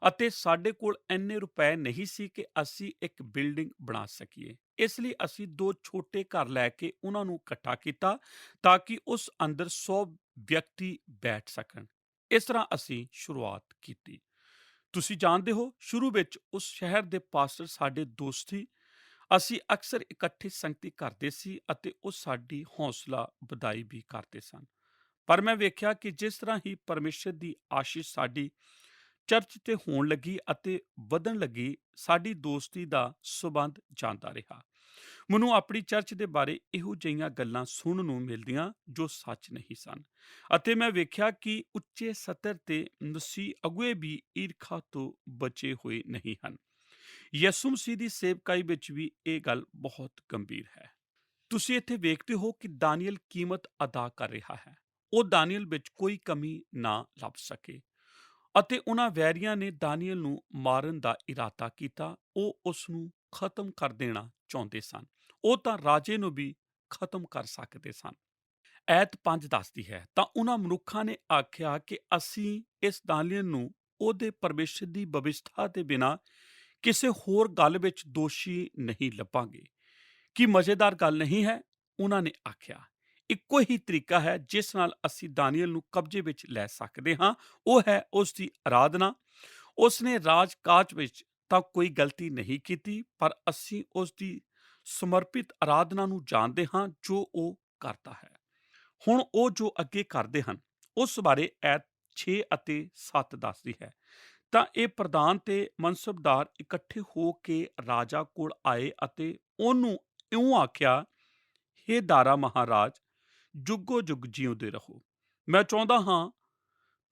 ਅਤੇ ਸਾਡੇ ਕੋਲ ਇੰਨੇ ਰੁਪਏ ਨਹੀਂ ਸੀ ਕਿ ਅਸੀਂ ਇੱਕ ਬਿਲਡਿੰਗ ਬਣਾ ਸਕੀਏ, ਇਸ ਲਈ ਅਸੀਂ 2 ਛੋਟੇ ਘਰ ਲੈ ਕੇ ਉਹਨਾਂ ਨੂੰ ਇਕੱਠਾ ਕੀਤਾ ਤਾਂ ਕਿ ਉਸ ਅੰਦਰ 100 ਵਿਅਕਤੀ ਬੈਠ ਸਕਣ। ਇਸ ਤਰ੍ਹਾਂ ਅਸੀਂ ਸ਼ੁਰੂਆਤ ਕੀਤੀ। ਤੁਸੀਂ ਜਾਣਦੇ ਹੋ, ਸ਼ੁਰੂ ਵਿੱਚ ਉਸ ਸ਼ਹਿਰ ਦੇ ਪਾਸਟਰ ਸਾਡੇ ਦੋਸਤ ਸੀ। ਅਸੀਂ ਅਕਸਰ ਇਕੱਠੇ ਸੰਗਤੀ ਕਰਦੇ ਸੀ ਅਤੇ ਉਹ ਸਾਡੀ ਹੌਸਲਾ ਵਧਾਈ ਵੀ ਕਰਦੇ ਸਨ। ਪਰ ਮੈਂ ਵੇਖਿਆ ਕਿ ਜਿਸ ਤਰ੍ਹਾਂ ਹੀ ਪਰਮੇਸ਼ਰ ਦੀ ਆਸ਼ੀਸ਼ ਸਾਡੀ ਚਰਚ ਤੇ ਹੋਣ ਲੱਗੀ ਅਤੇ ਵਧਣ ਲੱਗੀ, ਸਾਡੀ ਦੋਸਤੀ ਦਾ ਸਬੰਧ ਜਾਂਦਾ ਰਿਹਾ। ਮੈਨੂੰ ਆਪਣੀ ਚਰਚ ਦੇ ਬਾਰੇ ਇਹੋ ਜਿਹੀਆਂ ਗੱਲਾਂ ਸੁਣਨ ਨੂੰ ਮਿਲਦੀਆਂ ਜੋ ਸੱਚ ਨਹੀਂ ਸਨ, ਅਤੇ ਮੈਂ ਵੇਖਿਆ ਕਿ ਉੱਚੇ ਸਤਰ ਤੇ ਮਸੀਹ ਅਗੁਏ ਵੀ ਈਰਖਾ ਤੋਂ ਬਚੇ ਹੋਏ ਨਹੀਂ ਹਨ। ਯਿਸੂ ਮਸੀਹ ਦੀ ਸੇਵਕਾਈ ਵਿੱਚ ਵੀ ਇਹ ਗੱਲ ਬਹੁਤ ਗੰਭੀਰ ਹੈ। ਤੁਸੀਂ ਇੱਥੇ ਵੇਖਦੇ ਹੋ ਕਿ ਦਾਨੀਏਲ ਕੀਮਤ ਅਦਾ ਕਰ ਰਿਹਾ ਹੈ। ਉਹ ਦਾਨੀਏਲ ਵਿੱਚ ਕੋਈ ਕਮੀ ਨਾ ਲੱਭ ਸਕੇ, ਅਤੇ ਉਹਨਾਂ ਵੈਰੀਆਂ ਨੇ ਦਾਨੀਏਲ ਨੂੰ ਮਾਰਨ ਦਾ ਇਰਾਦਾ ਕੀਤਾ। ਉਹ ਉਸ ਨੂੰ ਖਤਮ ਕਰ ਦੇਣਾ ਚਾਹੁੰਦੇ ਸਨ। ਉਹ ਤਾਂ ਰਾਜੇ ਨੂੰ ਵੀ ਖਤਮ ਕਰ ਸਕਦੇ ਸਨ। ਐਤ 5 ਦੱਸਦੀ ਹੈ, ਤਾਂ ਉਹਨਾਂ ਮਨੁੱਖਾਂ ਨੇ ਆਖਿਆ ਕਿ ਅਸੀਂ ਇਸ ਦਾਨੀਏਲ ਨੂੰ ਉਹਦੇ ਪਰਮੇਸ਼ਰ ਦੀ ਬਵਿਸਥਾ ਦੇ ਬਿਨਾਂ ਕਿਸੇ ਹੋਰ ਗੱਲ ਵਿੱਚ ਦੋਸ਼ੀ ਨਹੀਂ ਲੱਭਾਂਗੇ। ਕੀ ਮਜ਼ੇਦਾਰ ਗੱਲ ਨਹੀਂ ਹੈ? ਉਹਨਾਂ ਨੇ ਆਖਿਆ, ਇੱਕੋ ਹੀ ਤਰੀਕਾ ਹੈ ਜਿਸ ਨਾਲ ਅਸੀਂ ਦਾਨੀਏਲ ਨੂੰ ਕਬਜ਼ੇ ਵਿੱਚ ਲੈ ਸਕਦੇ ਹਾਂ, ਉਹ ਹੈ ਉਸ ਦੀ ਅਰਾਧਨਾ। ਉਸਨੇ ਰਾਜ-ਕਾਜ ਵਿੱਚ ਤਾਂ ਕੋਈ ਗਲਤੀ ਨਹੀਂ ਕੀਤੀ, ਪਰ ਅਸੀਂ ਉਸ ਦੀ ਸਮਰਪਿਤ ਅਰਾਧਨਾ ਨੂੰ ਜਾਣਦੇ ਹਾਂ ਜੋ ਉਹ ਕਰਦਾ ਹੈ। ਹੁਣ ਉਹ ਜੋ ਅੱਗੇ ਕਰਦੇ ਹਨ, ਉਸ ਬਾਰੇ ਐਤ 6 ਅਤੇ 7 ਦੱਸਦੀ ਹੈ। ਤਾਂ ਇਹ ਪ੍ਰਧਾਨ ਤੇ ਮਨਸਬਦਾਰ ਇਕੱਠੇ ਹੋ ਕੇ ਰਾਜਾ ਕੋਲ ਆਏ ਅਤੇ ਉਹਨੂੰ ਇਉਂ ਆਖਿਆ, ਹੇ ਦਾਰਾ ਮਹਾਰਾਜ, ਜੁਗੋ ਜੁਗ ਜਿਉਂਦੇ ਰਹੋ। ਮੈਂ ਚਾਹੁੰਦਾ ਹਾਂ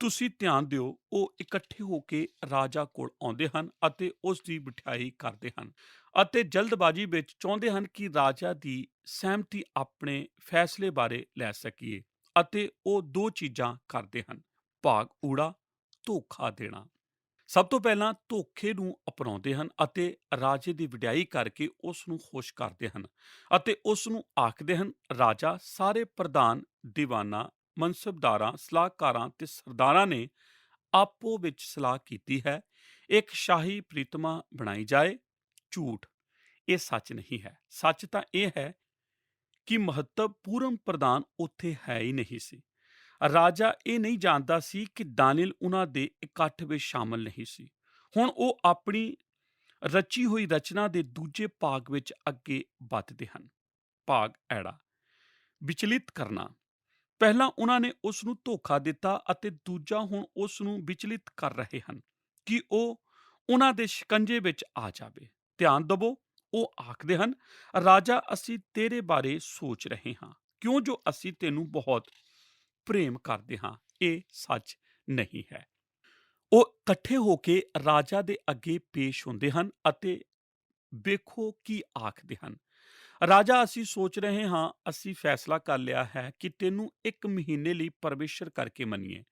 ਤੁਸੀਂ ਧਿਆਨ ਦਿਓ, ਉਹ ਇਕੱਠੇ ਹੋ ਕੇ ਰਾਜਾ ਕੋਲ ਆਉਂਦੇ ਹਨ ਅਤੇ ਉਸ ਦੀ ਮਠਿਆਈ ਕਰਦੇ ਹਨ, ਅਤੇ ਜਲਦਬਾਜ਼ੀ ਵਿੱਚ ਚਾਹੁੰਦੇ ਹਨ ਕਿ ਰਾਜਾ ਦੀ ਸਹਿਮਤੀ ਆਪਣੇ ਫੈਸਲੇ ਬਾਰੇ ਲੈ ਸਕੀਏ। ਅਤੇ ਉਹ ਦੋ ਚੀਜ਼ਾਂ ਕਰਦੇ ਹਨ: ਭਾਗ ਊੜਾ, ਧੋਖਾ ਦੇਣਾ। ਸਭ ਤੋਂ ਪਹਿਲਾਂ ਧੋਖੇ ਨੂੰ ਅਪਣਾਉਂਦੇ ਹਨ ਅਤੇ ਰਾਜੇ ਦੀ ਵਡਿਆਈ ਕਰਕੇ ਉਸ ਨੂੰ ਖੁਸ਼ ਕਰਦੇ ਹਨ, ਅਤੇ ਉਸ ਨੂੰ ਆਖਦੇ ਹਨ, ਰਾਜਾ, ਸਾਰੇ ਪ੍ਰਧਾਨ, ਦੀਵਾਨਾਂ, ਮਨਸਬਦਾਰਾਂ, ਸਲਾਹਕਾਰਾਂ ਤੇ ਸਰਦਾਰਾਂ ਨੇ ਆਪੋ ਵਿੱਚ ਸਲਾਹ ਕੀਤੀ ਹੈ, ਇੱਕ ਸ਼ਾਹੀ ਪ੍ਰੀਤਮਾ ਬਣਾਈ ਜਾਏ। ਝੂਠ, ਇਹ ਸੱਚ ਨਹੀਂ ਹੈ। ਸੱਚ ਤਾਂ ਇਹ ਹੈ ਕਿ ਮਹੱਤਵਪੂਰਨ ਪ੍ਰਧਾਨ ਉੱਥੇ ਹੈ ਹੀ ਨਹੀਂ ਸੀ। ਰਾਜਾ ਇਹ ਨਹੀਂ ਜਾਣਦਾ ਸੀ ਕਿ ਦਾਨੀਏਲ ਉਹਨਾਂ ਦੇ ਇਕੱਠ ਵਿੱਚ ਸ਼ਾਮਲ ਨਹੀਂ ਸੀ। ਹੁਣ ਉਹ ਆਪਣੀ ਰਚੀ ਹੋਈ ਰਚਨਾ ਦੇ ਦੂਜੇ ਭਾਗ ਵਿੱਚ ਅੱਗੇ ਵੱਧਦੇ ਹਨ। ਭਾਗ ਐੜਾ, ਵਿਚਲਿਤ ਕਰਨਾ। ਪਹਿਲਾਂ ਉਹਨਾਂ ਨੇ ਉਸ ਨੂੰ ਧੋਖਾ ਦਿੱਤਾ, ਅਤੇ ਦੂਜਾ ਹੁਣ ਉਸ ਨੂੰ ਵਿਚਲਿਤ ਕਰ ਰਹੇ ਹਨ ਕਿ ਉਹ ਉਹਨਾਂ ਦੇ ਸ਼ਿਕੰਜੇ ਵਿੱਚ ਆ ਜਾਵੇ। ਧਿਆਨ ਦੇਵੋ, ਉਹ ਆਖਦੇ ਹਨ, ਰਾਜਾ, ਅਸੀਂ ਤੇਰੇ ਬਾਰੇ ਸੋਚ ਰਹੇ ਹਾਂ, ਕਿਉਂ ਜੋ ਅਸੀਂ ਤੈਨੂੰ ਬਹੁਤ ਪ੍ਰੇਮ ਕਰਦੇ ਹਾਂ। ਇਹ ਸੱਚ ਨਹੀਂ ਹੈ। ਉਹ ਇਕੱਠੇ ਹੋ ਕੇ ਰਾਜਾ ਦੇ ਅੱਗੇ ਪੇਸ਼ ਹੁੰਦੇ ਹਨ ਅਤੇ ਵੇਖੋ ਕੀ ਆਖਦੇ ਹਨ। ਰਾਜਾ, ਅਸੀਂ ਸੋਚ ਰਹੇ ਹਾਂ, ਅਸੀਂ ਫੈਸਲਾ ਕਰ ਲਿਆ ਹੈ ਕਿ ਤੈਨੂੰ 1 ਮਹੀਨੇ ਲਈ ਪਰਮੇਸ਼ਰ ਕਰਕੇ ਮੰਨੀਏ।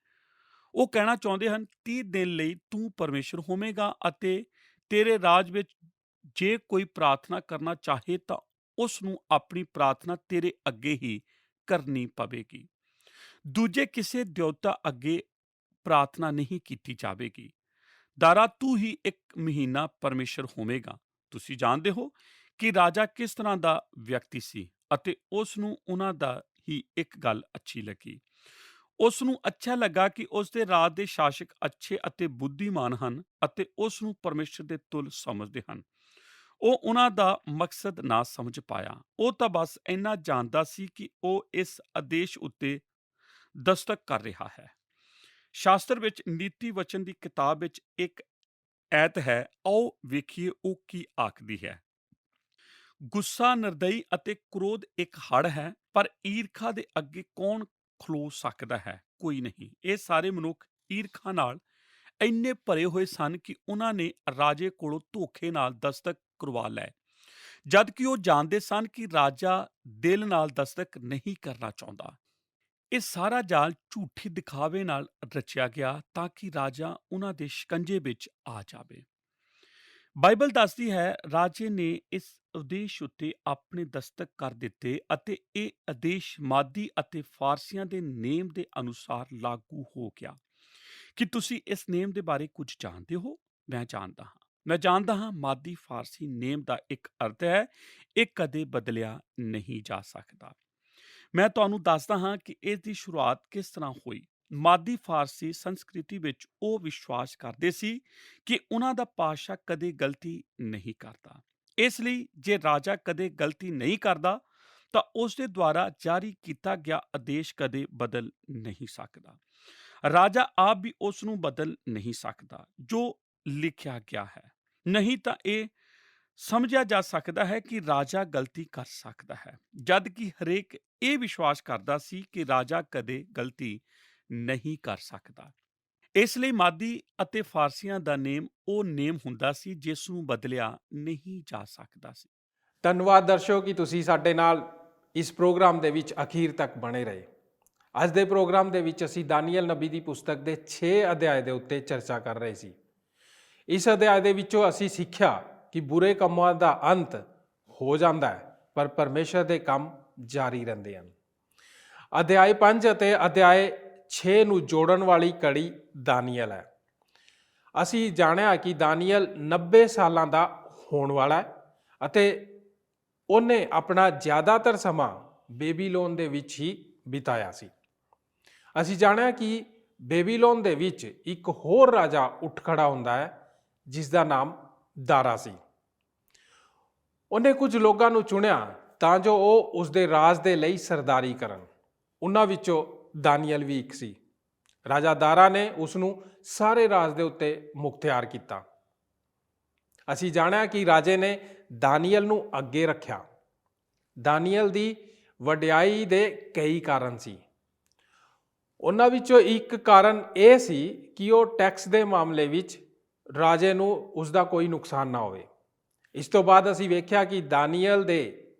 ਉਹ ਕਹਿਣਾ ਚਾਹੁੰਦੇ ਹਨ, 30 ਦਿਨ ਲਈ ਤੂੰ ਪਰਮੇਸ਼ਰ ਹੋਵੇਂਗਾ, ਅਤੇ ਤੇਰੇ ਰਾਜ ਵਿੱਚ ਜੇ ਕੋਈ ਪ੍ਰਾਰਥਨਾ ਕਰਨਾ ਚਾਹੇ ਤਾਂ ਉਸ ਨੂੰ ਆਪਣੀ ਪ੍ਰਾਰਥਨਾ ਤੇਰੇ ਅੱਗੇ ਹੀ ਕਰਨੀ ਪਵੇਗੀ। ਦੂਜੇ ਕਿਸੇ ਦੇਵਤਾ ਅੱਗੇ ਪ੍ਰਾਰਥਨਾ ਨਹੀਂ ਕੀਤੀ ਜਾਵੇਗੀ। ਦਾਰਾ, ਤੂੰ ਹੀ 1 ਮਹੀਨਾ ਪਰਮੇਸ਼ਰ ਹੋਵੇਗਾ। ਤੁਸੀਂ ਜਾਣਦੇ ਹੋ ਕਿ ਰਾਜਾ ਕਿਸ ਤਰ੍ਹਾਂ ਦਾ ਵਿਅਕਤੀ ਸੀ, ਅਤੇ ਉਸ ਨੂੰ ਉਹਨਾਂ ਦਾ ਹੀ ਇੱਕ ਗੱਲ ਅੱਛੀ ਲੱਗੀ। ਉਸ ਨੂੰ ਅੱਛਾ ਲੱਗਾ ਕਿ ਉਸ ਦੇ ਰਾਜ ਦੇ ਸ਼ਾਸਕ ਅੱਛੇ ਅਤੇ ਬੁੱਧੀਮਾਨ ਹਨ, ਅਤੇ ਉਸ ਨੂੰ ਪਰਮੇਸ਼ਰ ਦੇ ਤੁੱਲ ਸਮਝਦੇ ਹਨ। ਉਹ ਉਹਨਾਂ ਦਾ ਮਕਸਦ ਨਾ ਸਮਝ ਪਾਇਆ। ਉਹ ਤਾਂ ਬਸ ਇੰਨਾ ਜਾਣਦਾ ਸੀ ਕਿ ਉਹ ਇਸ ਆਦੇਸ਼ ਉੱਤੇ ਦਸਤਕ ਕਰ ਰਿਹਾ ਹੈ। ਸ਼ਾਸਤਰ ਵਿੱਚ ਨੀਤੀ ਵਚਨ ਦੀ ਕਿਤਾਬ ਵਿੱਚ ਇੱਕ ਐਤ ਹੈ, ਆਓ ਵੇਖੀਏ ਉਹ ਕੀ ਆਖਦੀ ਹੈ। ਗੁੱਸਾ, ਨਿਰਦਈ ਅਤੇ ਕ੍ਰੋਧ ਇੱਕ ਹੜ੍ਹ ਹੈ, ਪਰ ਈਰਖਾ ਦੇ ਅੱਗੇ ਕੌਣ ਖਲੋ ਸਕਦਾ ਹੈ? ਕੋਈ ਨਹੀਂ। ਇਹ ਸਾਰੇ ਮਨੁੱਖ ਈਰਖਾ ਨਾਲ ਇੰਨੇ ਭਰੇ ਹੋਏ ਸਨ ਕਿ ਉਹਨਾਂ ਨੇ ਰਾਜੇ ਕੋਲੋਂ ਧੋਖੇ ਨਾਲ ਦਸਤਕ ਕਰਵਾ ਲਏ, ਜਦ ਕਿ ਉਹ ਜਾਣਦੇ ਸਨ ਕਿ ਰਾਜਾ ਦਿਲ ਨਾਲ ਦਸਤਕ ਨਹੀਂ ਕਰਨਾ ਚਾਹੁੰਦਾ। ਇਹ ਸਾਰਾ ਜਾਲ ਝੂਠੀ ਦਿਖਾਵੇ ਨਾਲ ਰਚਿਆ ਗਿਆ ਤਾਂ ਕਿ ਰਾਜਾ ਉਹਨਾਂ ਦੇ ਸ਼ਿਕੰਜੇ ਵਿੱਚ ਆ ਜਾਵੇ। ਬਾਈਬਲ ਦੱਸਦੀ ਹੈ, ਰਾਜੇ ਨੇ ਇਸ ਆਦੇਸ਼ ਉੱਤੇ ਆਪਣੇ ਦਸਤਕ ਕਰ ਦਿੱਤੇ, ਅਤੇ ਇਹ ਆਦੇਸ਼ ਮਾਦੀ ਅਤੇ ਫਾਰਸੀਆਂ ਦੇ ਨੇਮ ਦੇ ਅਨੁਸਾਰ ਲਾਗੂ ਹੋ ਗਿਆ। ਕੀ ਤੁਸੀਂ ਇਸ ਨੇਮ ਦੇ ਬਾਰੇ ਕੁਝ ਜਾਣਦੇ ਹੋ? ਮੈਂ ਜਾਣਦਾ ਹਾਂ। ਮੈਂ ਜਾਣਦਾ ਹਾਂ, ਮਾਦੀ ਫਾਰਸੀ ਨੇਮ ਦਾ ਇੱਕ ਅਰਥ ਹੈ, ਇਹ ਕਦੇ ਬਦਲਿਆ ਨਹੀਂ ਜਾ ਸਕਦਾ। ਮੈਂ ਤੁਹਾਨੂੰ ਦੱਸਦਾ ਹਾਂ ਕਿ ਇਸ ਦੀ ਸ਼ੁਰੂਆਤ ਕਿਸ ਤਰ੍ਹਾਂ ਹੋਈ। ਮਾਦੀ ਫਾਰਸੀ ਸੰਸਕ੍ਰਿਤੀ ਵਿੱਚ ਉਹ ਵਿਸ਼ਵਾਸ ਕਰਦੇ ਸੀ ਕਿ ਉਹਨਾਂ ਦਾ ਪਾਤਸ਼ਾਹ ਕਦੇ ਗਲਤੀ ਨਹੀਂ ਕਰਦਾ। ਇਸ ਲਈ ਜੇ ਰਾਜਾ ਕਦੇ ਗਲਤੀ ਨਹੀਂ ਕਰਦਾ ਤਾਂ ਉਸ ਦੇ ਦੁਆਰਾ ਜਾਰੀ ਕੀਤਾ ਗਿਆ ਆਦੇਸ਼ ਕਦੇ ਬਦਲ ਨਹੀਂ ਸਕਦਾ। ਰਾਜਾ ਆਪ ਵੀ ਉਸ ਨੂੰ ਬਦਲ ਨਹੀਂ ਸਕਦਾ ਜੋ ਲਿਖਿਆ ਗਿਆ ਹੈ। ਨਹੀਂ ਤਾਂ ਇਹ ਸਮਝਿਆ ਜਾ ਸਕਦਾ ਹੈ ਕਿ ਰਾਜਾ ਗਲਤੀ ਕਰ ਸਕਦਾ ਹੈ, ਜਦ ਕਿ ਹਰੇਕ ਇਹ ਵਿਸ਼ਵਾਸ ਕਰਦਾ ਸੀ ਕਿ ਰਾਜਾ ਕਦੇ ਗਲਤੀ ਨਹੀਂ ਕਰ ਸਕਦਾ। ਇਸ ਲਈ ਮਾਦੀ ਅਤੇ ਫਾਰਸੀਆਂ ਦਾ ਨੇਮ ਉਹ ਨੇਮ ਹੁੰਦਾ ਸੀ ਜਿਸ ਨੂੰ ਬਦਲਿਆ ਨਹੀਂ ਜਾ ਸਕਦਾ ਸੀ। ਧੰਨਵਾਦ ਦਰਸ਼ਕੋ ਕਿ ਤੁਸੀਂ ਸਾਡੇ ਨਾਲ ਇਸ ਪ੍ਰੋਗਰਾਮ ਦੇ ਵਿੱਚ ਅਖੀਰ ਤੱਕ ਬਣੇ ਰਹੇ। ਅੱਜ ਦੇ ਪ੍ਰੋਗਰਾਮ ਦੇ ਵਿੱਚ ਅਸੀਂ ਦਾਨੀਏਲ ਨਬੀ ਦੀ ਪੁਸਤਕ ਦੇ 6 ਅਧਿਆਏ ਦੇ ਉੱਤੇ ਚਰਚਾ ਕਰ ਰਹੇ ਸੀ। ਇਸ ਅਧਿਆਏ ਦੇ ਵਿੱਚੋਂ ਅਸੀਂ ਸਿੱਖਿਆ ਕਿ ਬੁਰੇ ਕੰਮਾਂ ਦਾ ਅੰਤ ਹੋ ਜਾਂਦਾ ਹੈ, ਪਰ ਪਰਮੇਸ਼ਰ ਦੇ ਕੰਮ ਜਾਰੀ ਰਹਿੰਦੇ ਹਨ। ਅਧਿਆਏ 5 ਅਤੇ ਅਧਿਆਏ 6 ਨੂੰ ਜੋੜਨ ਵਾਲੀ ਕੜੀ ਦਾਨੀਏਲ ਹੈ। ਅਸੀਂ ਜਾਣਿਆ ਕਿ ਦਾਨੀਏਲ 90 ਸਾਲਾਂ ਦਾ ਹੋਣ ਵਾਲਾ ਹੈ ਅਤੇ ਉਹਨੇ ਆਪਣਾ ਜ਼ਿਆਦਾਤਰ ਸਮਾਂ ਬੇਬੀਲੋਨ ਦੇ ਵਿੱਚ ਹੀ ਬਿਤਾਇਆ ਸੀ। ਅਸੀਂ ਜਾਣਿਆ ਕਿ ਬੇਬੀਲੋਨ ਦੇ ਵਿੱਚ ਇੱਕ ਹੋਰ ਰਾਜਾ ਉੱਠ ਖੜਾ ਹੁੰਦਾ ਹੈ ਜਿਸ ਦਾ ਨਾਮ ਦਾਰਾ ਸੀ। ਉਹਨੇ ਕੁਝ ਲੋਕਾਂ ਨੂੰ ਚੁਣਿਆ ਤਾਂ ਜੋ ਉਹ ਉਸ ਦੇ ਰਾਜ ਦੇ ਲਈ ਸਰਦਾਰੀ ਕਰਨ। ਉਹਨਾਂ ਵਿੱਚੋਂ ਦਾਨੀਏਲ ਵੀ ਇੱਕ ਸੀ। ਰਾਜਾ ਦਾਰਾ ਨੇ ਉਸ ਨੂੰ ਸਾਰੇ ਰਾਜ ਦੇ ਉੱਤੇ ਮੁਖਤਿਆਰ ਕੀਤਾ। ਅਸੀਂ ਜਾਣਿਆ ਕਿ ਰਾਜੇ ਨੇ ਦਾਨੀਏਲ ਨੂੰ ਅੱਗੇ ਰੱਖਿਆ। ਦਾਨੀਏਲ ਦੀ ਵਡਿਆਈ ਦੇ ਕਈ ਕਾਰਨ ਸੀ। ਉਹਨਾਂ ਵਿੱਚੋਂ ਇੱਕ ਕਾਰਨ ਇਹ ਸੀ ਕਿ ਉਹ ਟੈਕਸ ਦੇ ਮਾਮਲੇ ਵਿੱਚ ਰਾਜੇ ਨੂੰ ਉਸ ਦਾ ਕੋਈ ਨੁਕਸਾਨ ਨਾ ਹੋਵੇ। ਇਸ ਤੋਂ ਬਾਅਦ ਅਸੀਂ ਵੇਖਿਆ ਕਿ ਦਾਨੀਏਲ ਦੇ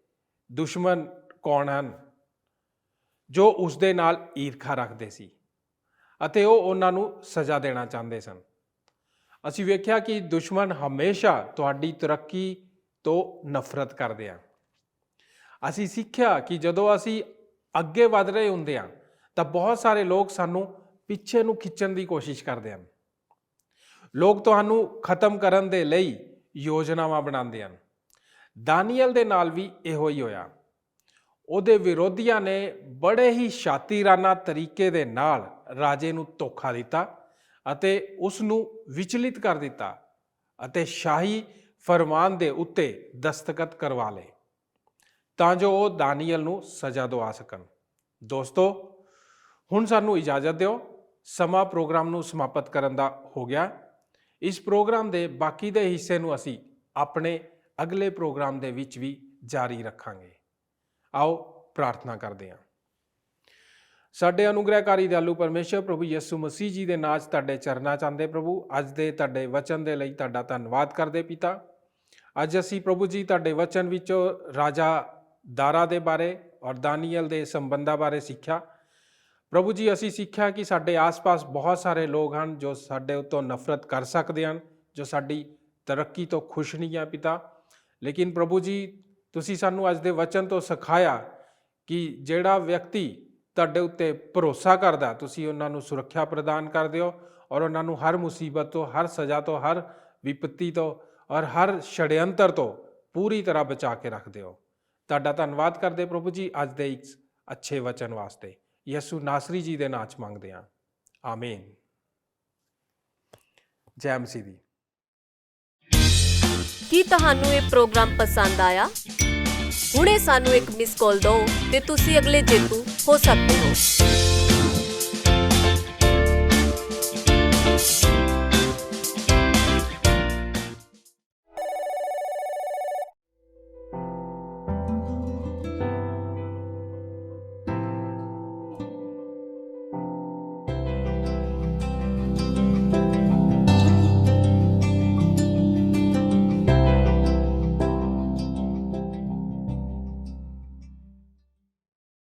ਦੁਸ਼ਮਣ ਕੌਣ ਹਨ, ਜੋ ਉਸ ਦੇ ਨਾਲ ਈਰਖਾ ਰੱਖਦੇ ਸੀ ਅਤੇ ਉਹ ਉਹਨਾਂ ਨੂੰ ਸਜ਼ਾ ਦੇਣਾ ਚਾਹੁੰਦੇ ਸਨ। ਅਸੀਂ ਵੇਖਿਆ ਕਿ ਦੁਸ਼ਮਣ ਹਮੇਸ਼ਾ ਤੁਹਾਡੀ ਤਰੱਕੀ ਤੋਂ ਨਫ਼ਰਤ ਕਰਦੇ ਹਨ। ਅਸੀਂ ਸਿੱਖਿਆ ਕਿ ਜਦੋਂ ਅਸੀਂ ਅੱਗੇ ਵਧ ਰਹੇ ਹੁੰਦੇ ਹਾਂ ਤਾਂ ਬਹੁਤ ਸਾਰੇ ਲੋਕ ਸਾਨੂੰ ਪਿੱਛੇ ਨੂੰ ਖਿੱਚਣ ਦੀ ਕੋਸ਼ਿਸ਼ ਕਰਦੇ ਹਨ। ਲੋਕ ਤੁਹਾਨੂੰ ਖਤਮ ਕਰਨ ਦੇ ਲਈ ਯੋਜਨਾਵਾਂ ਬਣਾਉਂਦੇ ਹਨ। ਦਾਨੀਏਲ ਦੇ ਨਾਲ ਵੀ ਇਹੋ ਹੀ ਹੋਇਆ। ਉਹਦੇ ਵਿਰੋਧੀਆਂ ਨੇ ਬੜੇ ਹੀ ਸ਼ਾਤਿਰਾਨਾ ਤਰੀਕੇ ਦੇ ਨਾਲ ਰਾਜੇ ਨੂੰ ਧੋਖਾ ਦਿੱਤਾ ਅਤੇ ਉਸ ਨੂੰ ਵਿਚਲਿਤ ਕਰ ਦਿੱਤਾ ਅਤੇ ਸ਼ਾਹੀ ਫਰਮਾਨ ਦੇ ਉੱਤੇ ਦਸਤਖਤ ਕਰਵਾ ਲਏ ਤਾਂ ਜੋ ਉਹ ਦਾਨੀਏਲ ਨੂੰ ਸਜ਼ਾ ਦਵਾ ਸਕਣ। ਦੋਸਤੋ, ਹੁਣ ਸਾਨੂੰ ਇਜਾਜ਼ਤ ਦਿਓ। ਸਮਾਂ ਪ੍ਰੋਗਰਾਮ ਨੂੰ ਸਮਾਪਤ ਕਰਨ ਦਾ ਹੋ ਗਿਆ। ਇਸ ਪ੍ਰੋਗਰਾਮ ਦੇ ਬਾਕੀ ਦੇ ਹਿੱਸੇ ਨੂੰ ਅਸੀਂ ਆਪਣੇ ਅਗਲੇ ਪ੍ਰੋਗਰਾਮ ਦੇ ਵਿੱਚ ਵੀ ਜਾਰੀ ਰੱਖਾਂਗੇ। ਆਓ ਪ੍ਰਾਰਥਨਾ ਕਰਦੇ ਹਾਂ। ਸਾਡੇ ਅਨੁਗ੍ਰਹਿਕਾਰੀ ਦਿਆਲੂ ਪਰਮੇਸ਼ਰ ਪ੍ਰਭੂ ਯਿਸੂ ਮਸੀਹ ਜੀ ਦੇ ਨਾਮ 'ਚ ਤੁਹਾਡੇ ਚਰਨਾਂ 'ਚ ਆਉਂਦੇ ਪ੍ਰਭੂ, ਅੱਜ ਦੇ ਤੁਹਾਡੇ ਵਚਨ ਦੇ ਲਈ ਤੁਹਾਡਾ ਧੰਨਵਾਦ ਕਰਦੇ ਪਿਤਾ। ਅੱਜ ਅਸੀਂ ਪ੍ਰਭੂ ਜੀ ਤੁਹਾਡੇ ਵਚਨ ਵਿੱਚੋਂ ਰਾਜਾ ਦਾਰਾ ਦੇ ਬਾਰੇ ਔਰ ਦਾਨੀਏਲ ਦੇ ਸੰਬੰਧਾਂ ਬਾਰੇ ਸਿੱਖਿਆ। ਪ੍ਰਭੂ ਜੀ, ਅਸੀਂ ਸਿੱਖਿਆ ਕਿ ਸਾਡੇ ਆਸ-ਪਾਸ ਬਹੁਤ ਸਾਰੇ ਲੋਕ ਹਨ ਜੋ ਸਾਡੇ ਉੱਤੋਂ ਨਫ਼ਰਤ ਕਰ ਸਕਦੇ ਹਨ, ਜੋ ਸਾਡੀ ਤਰੱਕੀ ਤੋਂ ਖੁਸ਼ ਨਹੀਂ ਹੈ ਪਿਤਾ। ਲੇਕਿਨ ਪ੍ਰਭੂ ਜੀ, ਤੁਸੀਂ ਸਾਨੂੰ ਅੱਜ ਦੇ ਵਚਨ ਤੋਂ ਸਿਖਾਇਆ ਕਿ ਜਿਹੜਾ ਵਿਅਕਤੀ ਤੁਹਾਡੇ ਉੱਤੇ ਭਰੋਸਾ ਕਰਦਾ, ਤੁਸੀਂ ਉਹਨਾਂ ਨੂੰ ਸੁਰੱਖਿਆ ਪ੍ਰਦਾਨ ਕਰਦੇ ਹੋ ਔਰ ਉਹਨਾਂ ਨੂੰ ਹਰ ਮੁਸੀਬਤ ਤੋਂ, ਹਰ ਸਜ਼ਾ ਤੋਂ, ਹਰ ਵਿਪਤੀ ਤੋਂ ਔਰ ਹਰ ਛੜਯੰਤਰ ਤੋਂ ਪੂਰੀ ਤਰ੍ਹਾਂ ਬਚਾ ਕੇ ਰੱਖਦੇ ਹੋ। ਤੁਹਾਡਾ ਧੰਨਵਾਦ ਕਰਦੇ ਪ੍ਰਭੂ ਜੀ ਅੱਜ ਦੇ ਇਸ ਅੱਛੇ ਵਚਨ ਵਾਸਤੇ। ਯਿਸੂ ਨਾਸਰੀ ਜੀ ਦੇ ਨਾਮ 'ਚ ਮੰਗਦੇ ਹਾਂ, ਆਮੀਨ। ਜੈ ਮਸੀਹ ਦੀ। ਕੀ ਤੁਹਾਨੂੰ ਇਹ ਪ੍ਰੋਗਰਾਮ ਪਸੰਦ ਆਇਆ? ਹੁਣੇ ਸਾਨੂੰ ਇੱਕ ਮਿਸ ਕਾਲ ਦਿਓ ਤੇ ਤੁਸੀਂ ਅਗਲੇ ਜੇਤੂ ਹੋ ਸਕਦੇ ਹੋ।